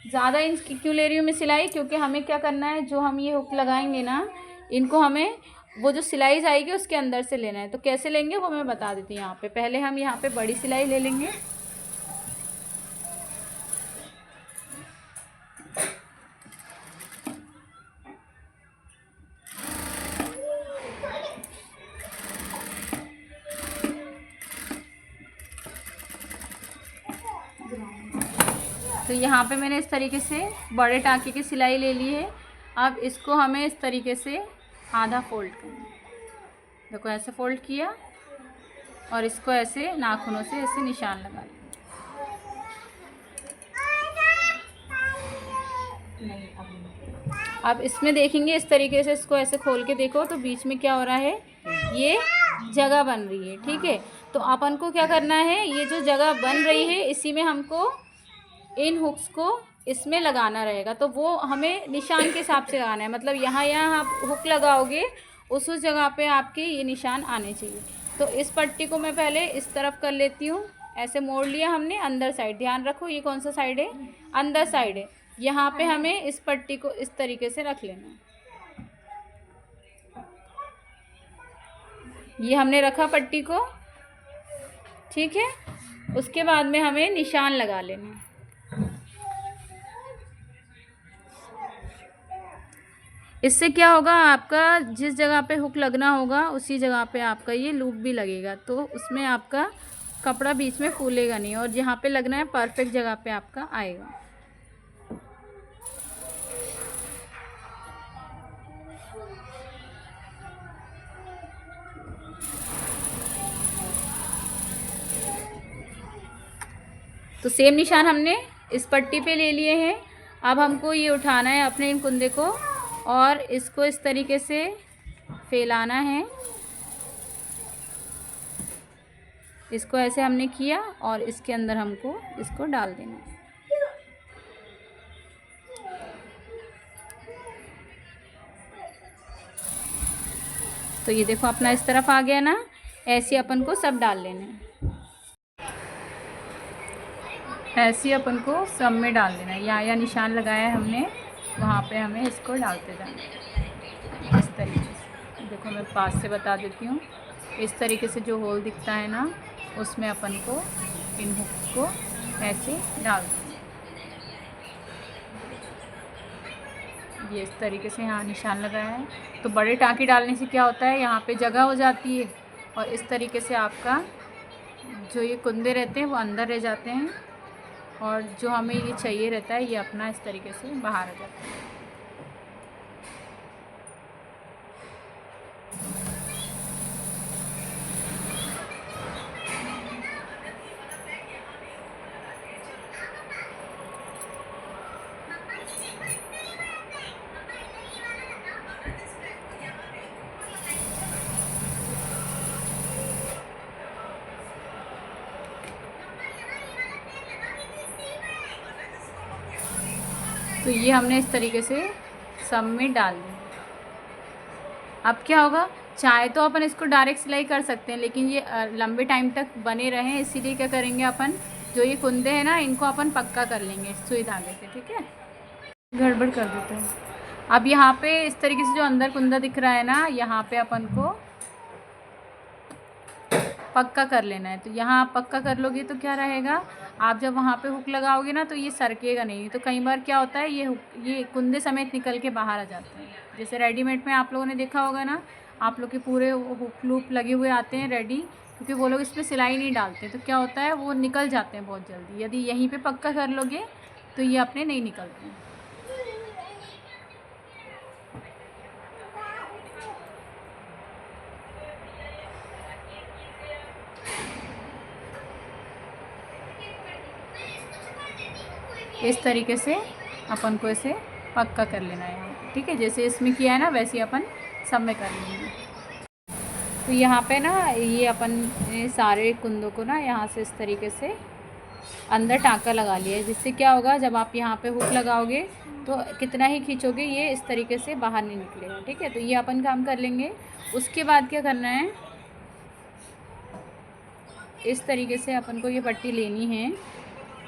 ज़्यादा इंच की क्यों ले रही हूँ मैं सिलाई, क्योंकि हमें क्या करना है, जो हम ये हुक लगाएंगे ना इनको हमें वो जो सिलाई आएगी उसके अंदर से लेना है। तो कैसे लेंगे वो मैं बता देती हूँ। यहाँ पे पहले हम यहाँ पे बड़ी सिलाई ले लेंगे। तो यहाँ पे मैंने इस तरीके से बड़े टाँके की सिलाई ले ली है। अब इसको हमें इस तरीके से आधा फोल्ड करना है। देखो ऐसे फोल्ड किया और इसको ऐसे नाखूनों से ऐसे निशान लगा लिया। अब इसमें देखेंगे इस तरीके से, इसको ऐसे खोल के देखो तो बीच में क्या हो रहा है, ये जगह बन रही है। ठीक है, तो अपन को क्या करना है, ये जो जगह बन रही है इसी में हमको इन हुक्स को इसमें लगाना रहेगा। तो वो हमें निशान के हिसाब से लगाना है, मतलब यहाँ आप हुक लगाओगे उस जगह पे आपके ये निशान आने चाहिए। तो इस पट्टी को मैं पहले इस तरफ कर लेती हूँ, ऐसे मोड़ लिया हमने अंदर साइड। ध्यान रखो ये कौन सा साइड है, अंदर साइड है। यहाँ पे हमें इस पट्टी को इस तरीके से रख लेना है। ये हमने रखा पट्टी को, ठीक है। उसके बाद में हमें निशान लगा लेना है। इससे क्या होगा, आपका जिस जगह पे हुक लगना होगा उसी जगह पे आपका ये लूप भी लगेगा, तो उसमें आपका कपड़ा बीच में फूलेगा नहीं, और जहाँ पे लगना है परफेक्ट जगह पे आपका आएगा। तो सेम निशान हमने इस पट्टी पे ले लिए हैं। अब हमको ये उठाना है अपने इन कुंदे को और इसको इस तरीके से फैलाना है। इसको ऐसे हमने किया और इसके अंदर हमको इसको डाल देना है। तो ये देखो अपना इस तरफ आ गया ना, ऐसे अपन को सब डाल लेना है। ऐसे अपन को सब में डाल देना है। यहाँ निशान लगाया है हमने, वहाँ पे हमें इसको डालते जाना है इस तरीके से। देखो मैं पास से बता देती हूँ। इस तरीके से जो होल दिखता है ना, उसमें अपन को इन हुक को ऐसे डाल देना। ये इस तरीके से यहाँ निशान लगाया है। तो बड़े टाँके डालने से क्या होता है, यहाँ पे जगह हो जाती है और इस तरीके से आपका जो ये कुंदे रहते हैं वो अंदर रह जाते हैं, और जो हमें ये चाहिए रहता है ये अपना इस तरीके से बाहर आ जाता है। तो ये हमने इस तरीके से सब में डाल दिया। अब क्या होगा, चाहे तो अपन इसको डायरेक्ट सिलाई कर सकते हैं, लेकिन ये लंबे टाइम तक बने रहें इसीलिए क्या करेंगे अपन, जो ये कुंदे हैं ना इनको अपन पक्का कर लेंगे सुई धागे से, ठीक है। गड़बड़ कर देते हैं। अब यहाँ पे इस तरीके से जो अंदर कुंदा दिख रहा है ना, यहाँ पे अपन को पक्का कर लेना है। तो यहाँ आप पक्का कर लोगे तो क्या रहेगा, आप जब वहाँ पे हुक लगाओगे ना तो ये सरकेगा नहीं। तो कई बार क्या होता है, ये कुंदे समेत निकल के बाहर आ जाते हैं। जैसे रेडीमेड में आप लोगों ने देखा होगा ना, आप लोग के पूरे हुक लूप लगे हुए आते हैं रेडी, क्योंकि वो लोग इसमें सिलाई नहीं डालते। तो क्या होता है, वो निकल जाते हैं बहुत जल्दी। यदि यहीं पर पक्का कर लोगे तो ये अपने नहीं निकलते हैं। इस तरीके से अपन को इसे पक्का कर लेना है, ठीक है। जैसे इसमें किया है ना वैसे अपन सब में कर लेंगे। तो यहाँ पे ना ये अपन सारे कुंदों को ना यहाँ से इस तरीके से अंदर टाँका लगा लिया है, जिससे क्या होगा, जब आप यहाँ पे हुक लगाओगे तो कितना ही खींचोगे ये इस तरीके से बाहर नहीं निकलेगा, ठीक है। तो ये अपन काम कर लेंगे। उसके बाद क्या करना है, इस तरीके से अपन को ये पट्टी लेनी है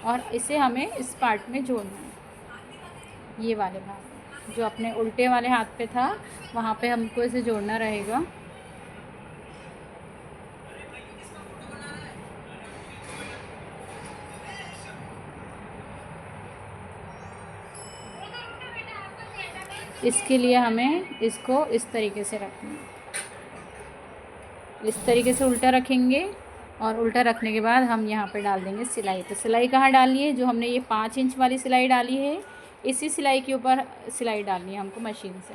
और इसे हमें इस पार्ट में जोड़ना है। ये वाले भाग जो अपने उल्टे वाले हाथ पे था वहाँ पे हमको इसे जोड़ना रहेगा। इसके लिए हमें इसको इस तरीके से रखना है। इस तरीके से उल्टा रखेंगे और उल्टा रखने के बाद हम यहाँ पे डाल देंगे सिलाई। तो सिलाई कहाँ डालनी है, जो हमने ये 5 इंच वाली सिलाई डाली है इसी सिलाई के ऊपर सिलाई डालनी है हमको मशीन से।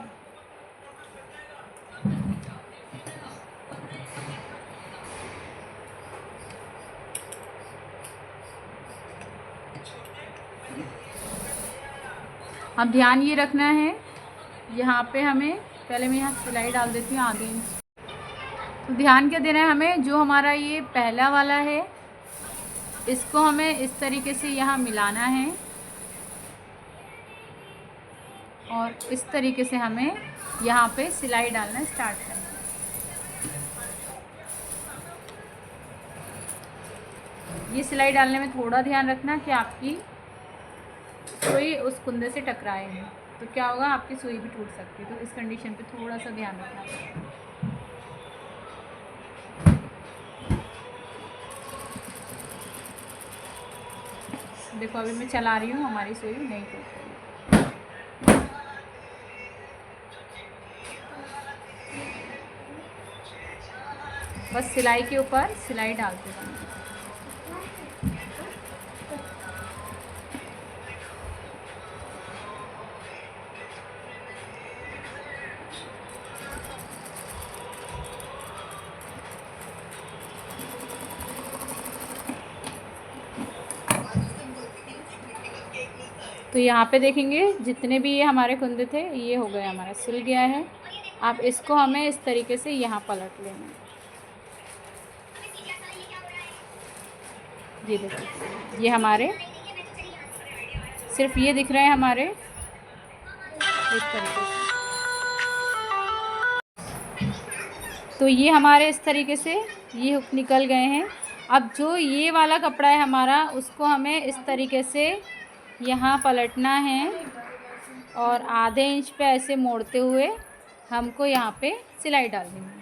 अब ध्यान ये रखना है, यहाँ पे हमें पहले मैं यहाँ सिलाई डाल देती हूँ आधे इंच। तो ध्यान क्या देना है हमें, जो हमारा ये पहला वाला है इसको हमें इस तरीके से यहाँ मिलाना है और इस तरीके से हमें यहाँ पे सिलाई डालना स्टार्ट करना है। ये सिलाई डालने में थोड़ा ध्यान रखना कि आपकी सुई उस कुंदे से टकराए नहीं, तो क्या होगा, आपकी सुई भी टूट सकती है। तो इस कंडीशन पे थोड़ा सा ध्यान रखना पड़ेगा। देखो अभी मैं चला रही हूँ, हमारी सुई नहीं टूट रही। बस सिलाई के ऊपर सिलाई डालते जाना। तो यहाँ पे देखेंगे जितने भी ये हमारे कुंदे थे ये हो गया, हमारा सिल गया है। अब इसको हमें इस तरीके से यहाँ पलट लेना है। ये देखिए, ये हमारे सिर्फ ये दिख रहे हैं हमारे इस तरीके से। तो ये हमारे इस तरीके से ये हुक निकल गए हैं। अब जो ये वाला कपड़ा है हमारा, उसको हमें इस तरीके से यहाँ पलटना है और आधे इंच पे ऐसे मोड़ते हुए हमको यहाँ पे सिलाई डालनी है।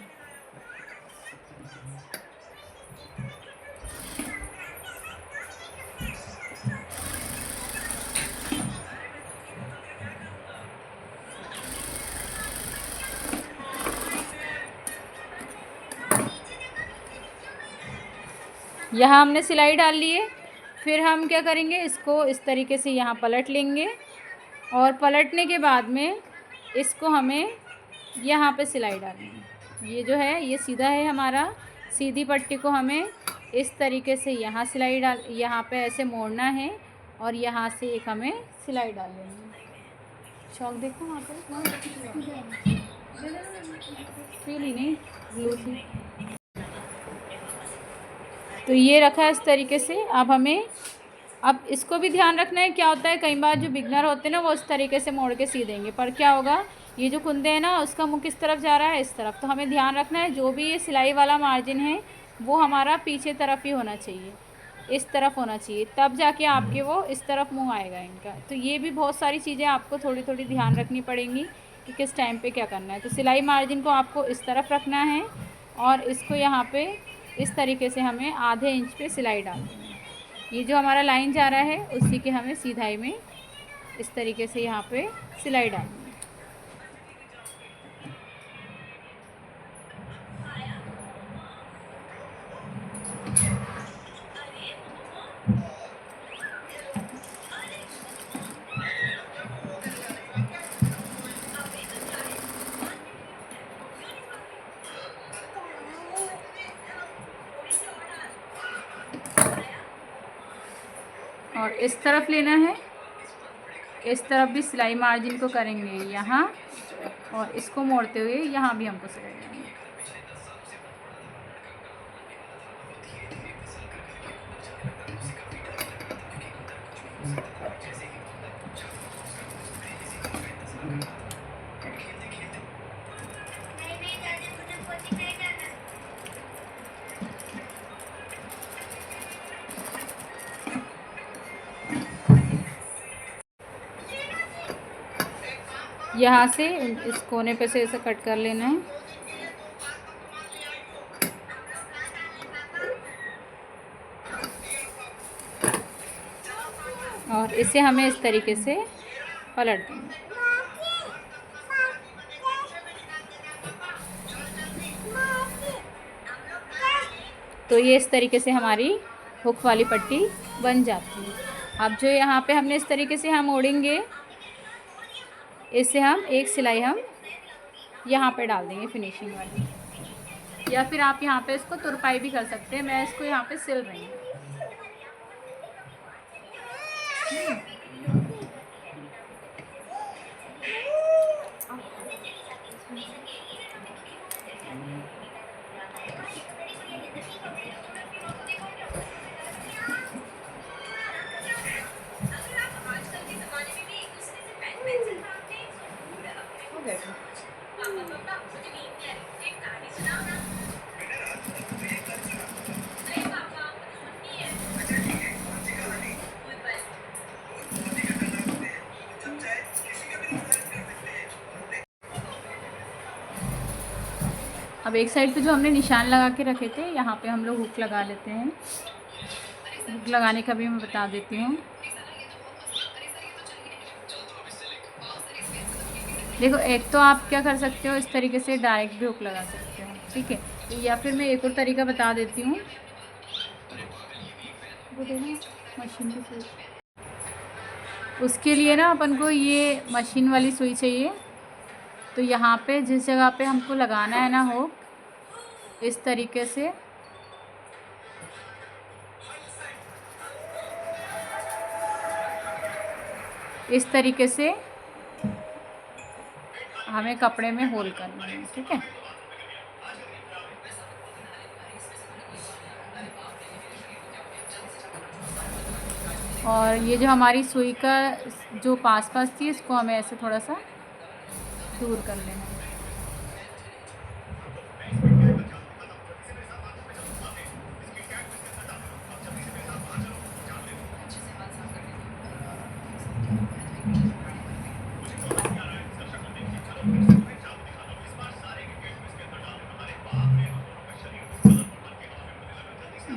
यहाँ हमने सिलाई डाल ली है। फिर हम क्या करेंगे, इसको इस तरीके से यहाँ पलट लेंगे और पलटने के बाद में इसको हमें यहाँ पे सिलाई डालनी है। ये जो है ये सीधा है हमारा, सीधी पट्टी को हमें इस तरीके से यहाँ सिलाई डाल, यहाँ पे ऐसे मोड़ना है और यहाँ से एक हमें सिलाई डाल लेंगे। चौक देखो वहाँ पे, फील ही नहीं ग्लू थी। तो ये रखा है इस तरीके से। अब इसको भी ध्यान रखना है, क्या होता है कई बार जो बिगनर होते हैं ना वो इस तरीके से मोड़ के सी देंगे, पर क्या होगा, ये जो कुंदे हैं ना उसका मुँह किस तरफ जा रहा है, इस तरफ। तो हमें ध्यान रखना है जो भी ये सिलाई वाला मार्जिन है वो हमारा पीछे तरफ ही होना चाहिए, इस तरफ होना चाहिए, तब जाके आपके वो इस तरफ मुँह आएगा इनका। तो ये भी बहुत सारी चीज़ें आपको थोड़ी थोड़ी ध्यान रखनी पड़ेंगी कि किस टाइम पे क्या करना है। तो सिलाई मार्जिन को आपको इस तरफ रखना है और इसको यहाँ पे इस तरीके से हमें आधे इंच पे सिलाई डालनी है। ये जो हमारा लाइन जा रहा है उसी के हमें सीधाई में इस तरीके से यहाँ पे सिलाई डालनी है। और इस तरफ लेना है, इस तरफ भी सिलाई मार्जिन को करेंगे यहाँ और इसको मोड़ते हुए यहाँ भी हमको सिलाई डालनी है। यहाँ से इस कोने पे से ऐसे कट कर लेना है और इसे हमें इस तरीके से पलट देंगे। तो ये इस तरीके से हमारी हुक वाली पट्टी बन जाती है। अब जो यहाँ पे हमने इस तरीके से हम मोड़ेंगे, इससे हम एक सिलाई हम यहाँ पे डाल देंगे फिनिशिंग वाली, या फिर आप यहाँ पे इसको तुरपाई भी कर सकते हैं। मैं इसको यहाँ पे सिल रही हूँ। अब एक साइड पे जो हमने निशान लगा के रखे थे यहाँ पे हम लोग हुक लगा लेते हैं। हुक लगाने का भी मैं बता देती हूँ। देखो, एक तो आप क्या कर सकते हो, इस तरीके से डायरेक्ट भी हुक लगा सकते हो, ठीक है। या फिर मैं एक और तरीका बता देती हूँ। मशीन की सुई, उसके लिए ना अपन को ये मशीन वाली सुई चाहिए। तो यहाँ पे जिस जगह पे हमको लगाना है ना हुक, इस तरीके से हमें कपड़े में होल करना है, ठीक है। और ये जो हमारी सुई का जो पास थी, इसको हमें ऐसे थोड़ा सा दूर कर लेना है।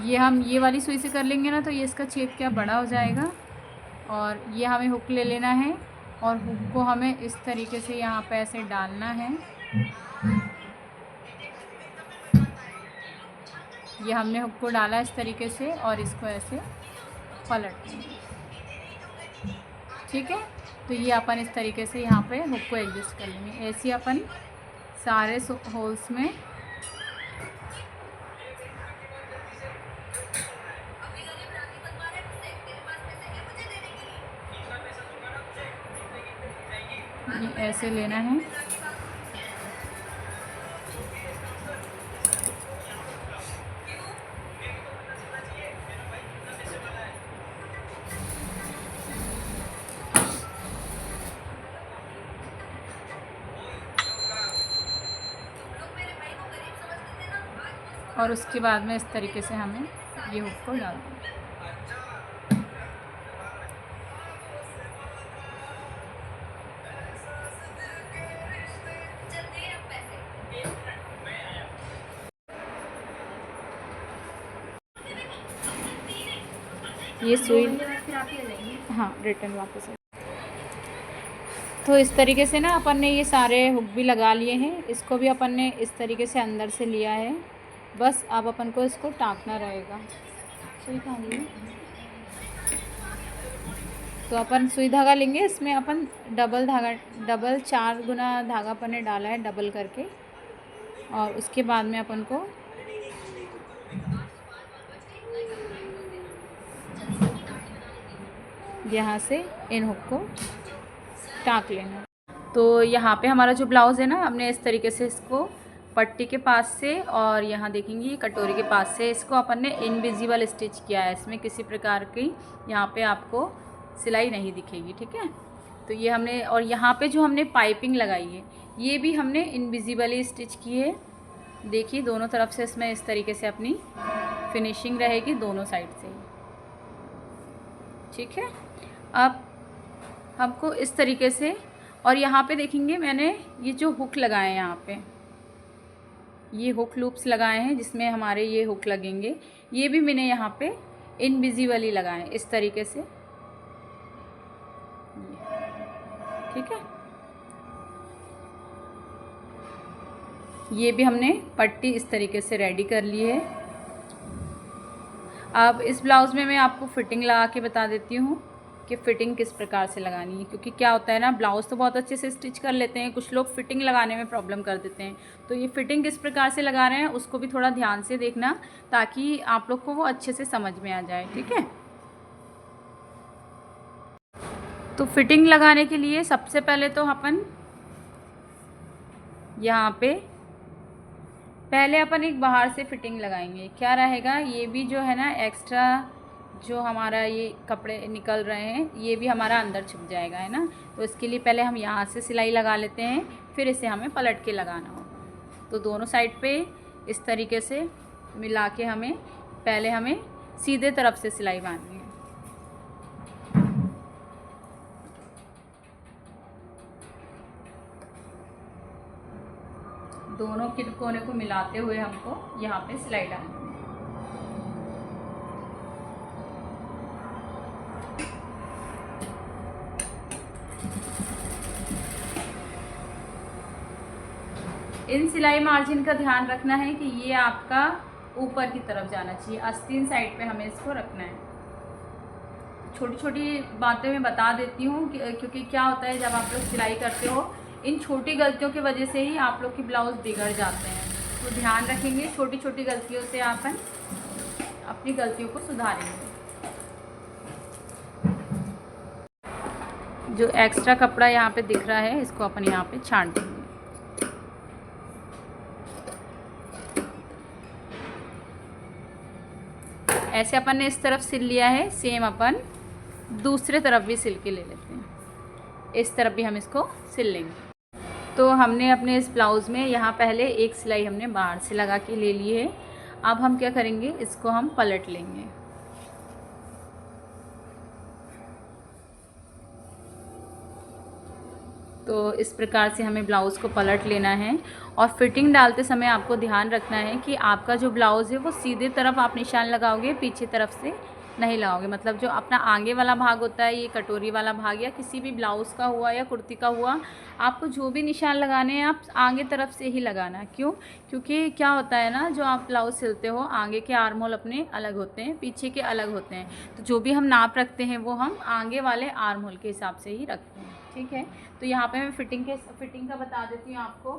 ये हम ये वाली सुई से कर लेंगे ना, तो ये इसका छेद क्या बड़ा हो जाएगा। और ये हमें हुक ले लेना है और हुक को हमें इस तरीके से यहाँ पे ऐसे डालना है। ये हमने हुक को डाला इस तरीके से और इसको ऐसे पलट देंगे, ठीक है। तो ये अपन इस तरीके से यहाँ पे हुक को एडजस्ट कर लेंगे। ऐसे अपन सारे होल्स में ये ऐसे लेना है। और उसके बाद में इस तरीके से हमें ये हुक को डाल दें। ये सुई, हाँ, रिटर्न वापस है। तो इस तरीके से ना अपन ने ये सारे हुक भी लगा लिए हैं। इसको भी अपन ने इस तरीके से अंदर से लिया है। बस अब अपन को इसको टाँकना रहेगा। सुई कहाँ गई? तो अपन सुई धागा लेंगे, इसमें अपन डबल 4 गुना धागा अपन ने डाला है, डबल करके। और उसके बाद में अपन को यहाँ से इन हुक को टाँक लेना। तो यहाँ पे हमारा जो ब्लाउज़ है ना, हमने इस तरीके से इसको पट्टी के पास से और यहाँ देखेंगे कटोरी के पास से इसको अपन ने इनविजिबल स्टिच किया है। इसमें किसी प्रकार की यहाँ पे आपको सिलाई नहीं दिखेगी, ठीक है। तो ये हमने, और यहाँ पे जो हमने पाइपिंग लगाई है ये भी हमने इनविजिबली स्टिच की है। देखिए, दोनों तरफ से इसमें इस तरीके से अपनी फिनिशिंग रहेगी, दोनों साइड से, ठीक है। अब हमको इस तरीके से, और यहाँ पे देखेंगे मैंने ये जो हुक लगाए हैं, यहाँ पे ये हुक लूप्स लगाए हैं जिसमें हमारे ये हुक लगेंगे। ये भी मैंने यहाँ पे इनविजिबली लगाए इस तरीके से, ठीक है। ये भी हमने पट्टी इस तरीके से रेडी कर ली है। अब इस ब्लाउज़ में मैं आपको फिटिंग लगा के बता देती हूँ कि फ़िटिंग किस प्रकार से लगानी है। क्योंकि क्या होता है ना, ब्लाउज़ तो बहुत अच्छे से स्टिच कर लेते हैं, कुछ लोग फ़िटिंग लगाने में प्रॉब्लम कर देते हैं। तो ये फ़िटिंग किस प्रकार से लगा रहे हैं उसको भी थोड़ा ध्यान से देखना, ताकि आप लोग को वो अच्छे से समझ में आ जाए, ठीक है। तो फ़िटिंग लगाने के लिए सबसे पहले तो अपन यहाँ पे पहले अपन एक बाहर से फ़िटिंग लगाएंगे। क्या रहेगा, ये भी जो है ना एक्स्ट्रा जो हमारा ये कपड़े निकल रहे हैं ये भी हमारा अंदर छुप जाएगा, है ना। तो इसके लिए पहले हम यहाँ से सिलाई लगा लेते हैं, फिर इसे हमें पलट के लगाना होगा। तो दोनों साइड पे इस तरीके से मिला के हमें सीधे तरफ से सिलाई बांधनी है। दोनों कोने को मिलाते हुए हमको यहाँ पे सिलाई डालनी है। इन सिलाई मार्जिन का ध्यान रखना है कि ये आपका ऊपर की तरफ जाना चाहिए, आस्तीन साइड पे हमें इसको रखना है। छोटी छोटी बातें मैं बता देती हूँ क्योंकि क्या होता है जब आप लोग सिलाई करते हो, इन छोटी गलतियों की वजह से ही आप लोग के ब्लाउज़ बिगड़ जाते हैं। तो ध्यान रखेंगे, छोटी छोटी गलतियों से अपन अपनी गलतियों को सुधारेंगे। जो एक्स्ट्रा कपड़ा यहाँ पे दिख रहा है इसको अपन यहाँ पे छांट देंगे। ऐसे अपन ने इस तरफ सिल लिया है, सेम अपन दूसरे तरफ भी सिल के ले लेते हैं। इस तरफ भी हम इसको सिल लेंगे। तो हमने अपने इस ब्लाउज़ में यहाँ पहले एक सिलाई हमने बाहर से लगा के ले ली है। अब हम क्या करेंगे, इसको हम पलट लेंगे। तो इस प्रकार से हमें ब्लाउज़ को पलट लेना है। और फिटिंग डालते समय आपको ध्यान रखना है कि आपका जो ब्लाउज़ है वो सीधे तरफ आप निशान लगाओगे, पीछे तरफ से नहीं लगाओगे। मतलब जो अपना आगे वाला भाग होता है, ये कटोरी वाला भाग या किसी भी ब्लाउज़ का हुआ या कुर्ती का हुआ, आपको जो भी निशान लगाने हैं आप आगे तरफ से ही लगाना। क्यों? क्योंकि क्या होता है ना, जो आप ब्लाउज़ सिलते हो आगे के आर्म होल अपने अलग होते हैं, पीछे के अलग होते हैं। तो जो भी हम नाप रखते हैं वो हम आगे वाले आर्म होल के हिसाब से ही रखते हैं। ठीक है, तो यहाँ पे मैं फिटिंग का बता देती हूँ आपको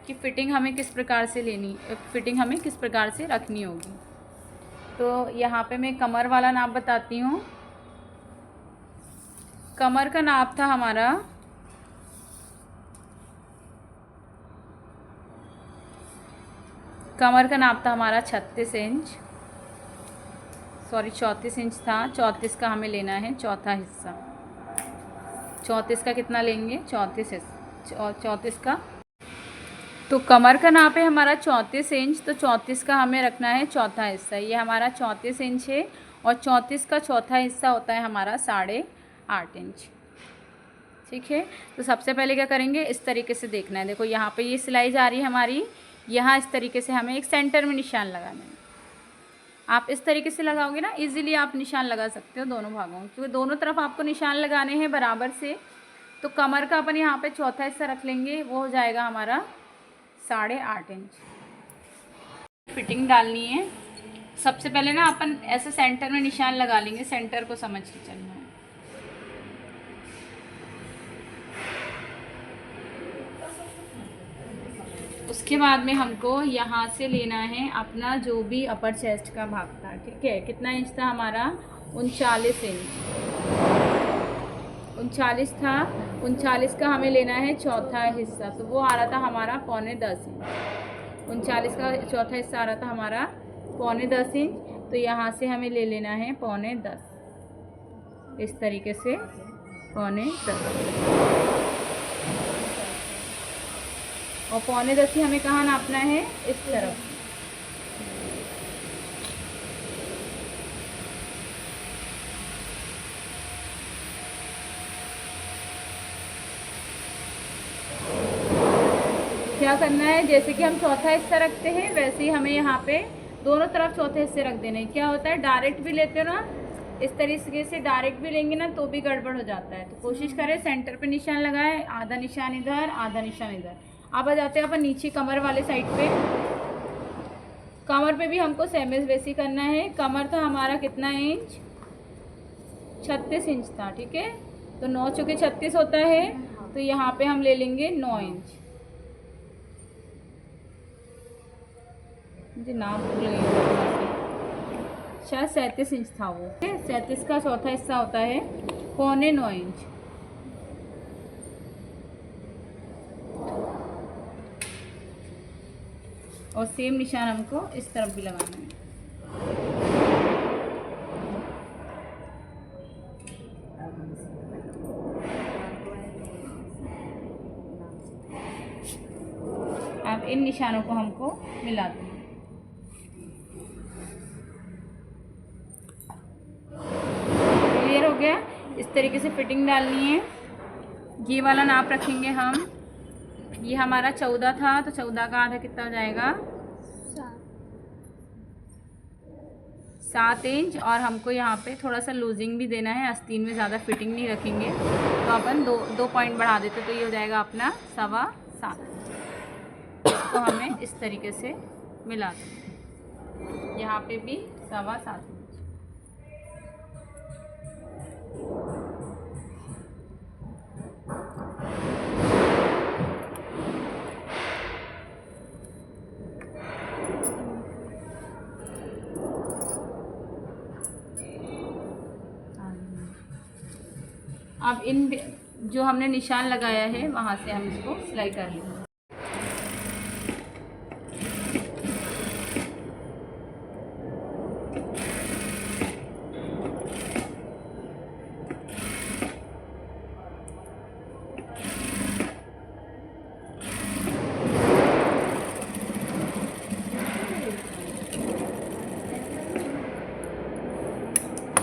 कि फ़िटिंग हमें किस प्रकार से फ़िटिंग हमें किस प्रकार से रखनी होगी। तो यहाँ पे मैं कमर वाला नाप बताती हूँ। कमर का नाप था हमारा 36 इंच, 34 इंच था। 34 का हमें लेना है चौथा हिस्सा। 34 का कितना लेंगे? 34 का। तो कमर का नाप है हमारा 34 इंच, तो 34 का हमें रखना है चौथा हिस्सा। ये हमारा 34 इंच है और 34 का चौथा हिस्सा होता है हमारा 8.5 इंच। ठीक है, तो सबसे पहले क्या करेंगे, इस तरीके से देखना है। देखो यहाँ पे ये सिलाई जा रही है हमारी, यहाँ इस तरीके से हमें एक सेंटर में निशान लगाना है। आप इस तरीके से लगाओगे ना, इजीली आप निशान लगा सकते हो दोनों भागों में, क्योंकि दोनों तरफ आपको निशान लगाने हैं बराबर से। तो कमर का अपन यहाँ पे चौथा हिस्सा रख लेंगे, वो हो जाएगा हमारा 8.5 इंच। फिटिंग डालनी है। सबसे पहले ना अपन ऐसे सेंटर में निशान लगा लेंगे, सेंटर को समझ के चलना है। उसके बाद में हमको यहाँ से लेना है अपना जो भी अपर चेस्ट का भाग था। ठीक है, कितना इंच था हमारा? 39 इंच। 39 था। 39 का हमें लेना है चौथा हिस्सा, तो वो आ रहा था हमारा 9.25 इंच। 39 का चौथा हिस्सा आ रहा था हमारा 9.25 इंच। तो यहाँ से हमें ले लेना है 9.10, इस तरीके से 9.10। और 9.10 ही हमें कहाँ नापना है? इस तरफ। क्या करना है, जैसे कि हम चौथा हिस्सा रखते हैं वैसे ही हमें यहाँ पे दोनों तरफ चौथे हिस्से रख देने। क्या होता है, डायरेक्ट भी लेते हो ना, इस तरीके से डायरेक्ट भी लेंगे ना तो भी गड़बड़ हो जाता है। तो कोशिश करें सेंटर पे निशान लगाएं, आधा निशान इधर, आधा निशान इधर। अब आ जाते हैं अपन नीचे कमर वाले साइड पे। कमर पे भी हमको सेम वैसे करना है। कमर तो हमारा कितना इंच? 36 इंच था। ठीक है, तो 9 चौके 36 होता है, तो यहाँ पे हम ले लेंगे 9 इंच। मुझे नाम भूल गई, शायद 37 इंच था वो। 37 का चौथा हिस्सा होता है 9.25 इंच। और सेम निशान हमको इस तरफ भी लगाना है। अब इन निशानों को हमको मिला दें। क्लियर हो गया? इस तरीके से फिटिंग डालनी है। ये वाला नाप रखेंगे हम ये हमारा 14 था, तो 14 का आधा कितना हो जाएगा? 7 इंच। और हमको यहाँ पे थोड़ा सा लूजिंग भी देना है, आस्तीन में ज़्यादा फिटिंग नहीं रखेंगे, तो अपन दो पॉइंट बढ़ा देते, तो ये हो जाएगा अपना 7.25। तो हमें इस तरीके से मिला दें, यहाँ पे भी 7.25 इंच। अब इन जो हमने निशान लगाया है वहाँ से हम इसको सिलाई कर लेंगे।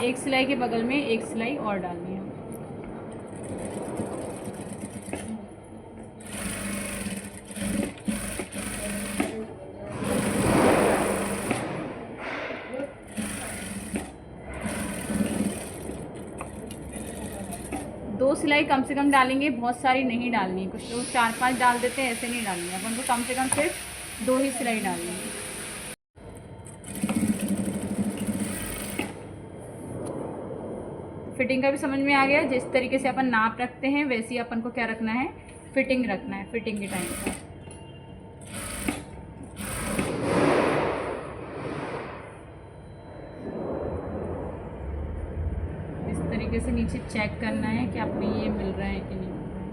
एक सिलाई के बगल में एक सिलाई और डालनी है। दो सिलाई कम से कम डालेंगे, बहुत सारी नहीं डालनी है। कुछ लोग 4-5 डाल देते हैं, ऐसे नहीं डालनी है अपन को, कम से कम सिर्फ 2 ही सिलाई डालनी है। फिटिंग का भी समझ में आ गया। जिस तरीके से अपन नाप रखते हैं वैसे ही अपन को क्या रखना है, फिटिंग रखना है, फिटिंग के टाइम पर। इस तरीके से नीचे चेक करना है कि आप में ये मिल रहा है कि नहीं मिल रहा है।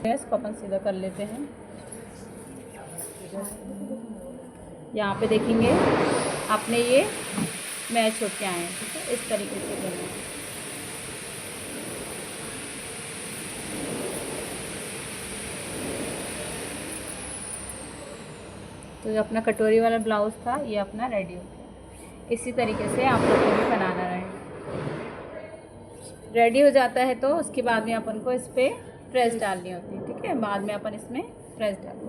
इसको अपन सीधा कर लेते हैं। यहाँ पे देखेंगे आपने ये मैच होके आए हैं, ठीक है, इस तरीके से करना है। तो ये अपना कटोरी वाला ब्लाउज़ था, ये अपना रेडी हो गया। इसी तरीके से आप लोग को भी बनाना है। रेडी हो जाता है तो उसके बाद में अपन को इस पर प्रेस डालनी होती है, ठीक है। बाद में अपन इसमें प्रेस डालेंगे।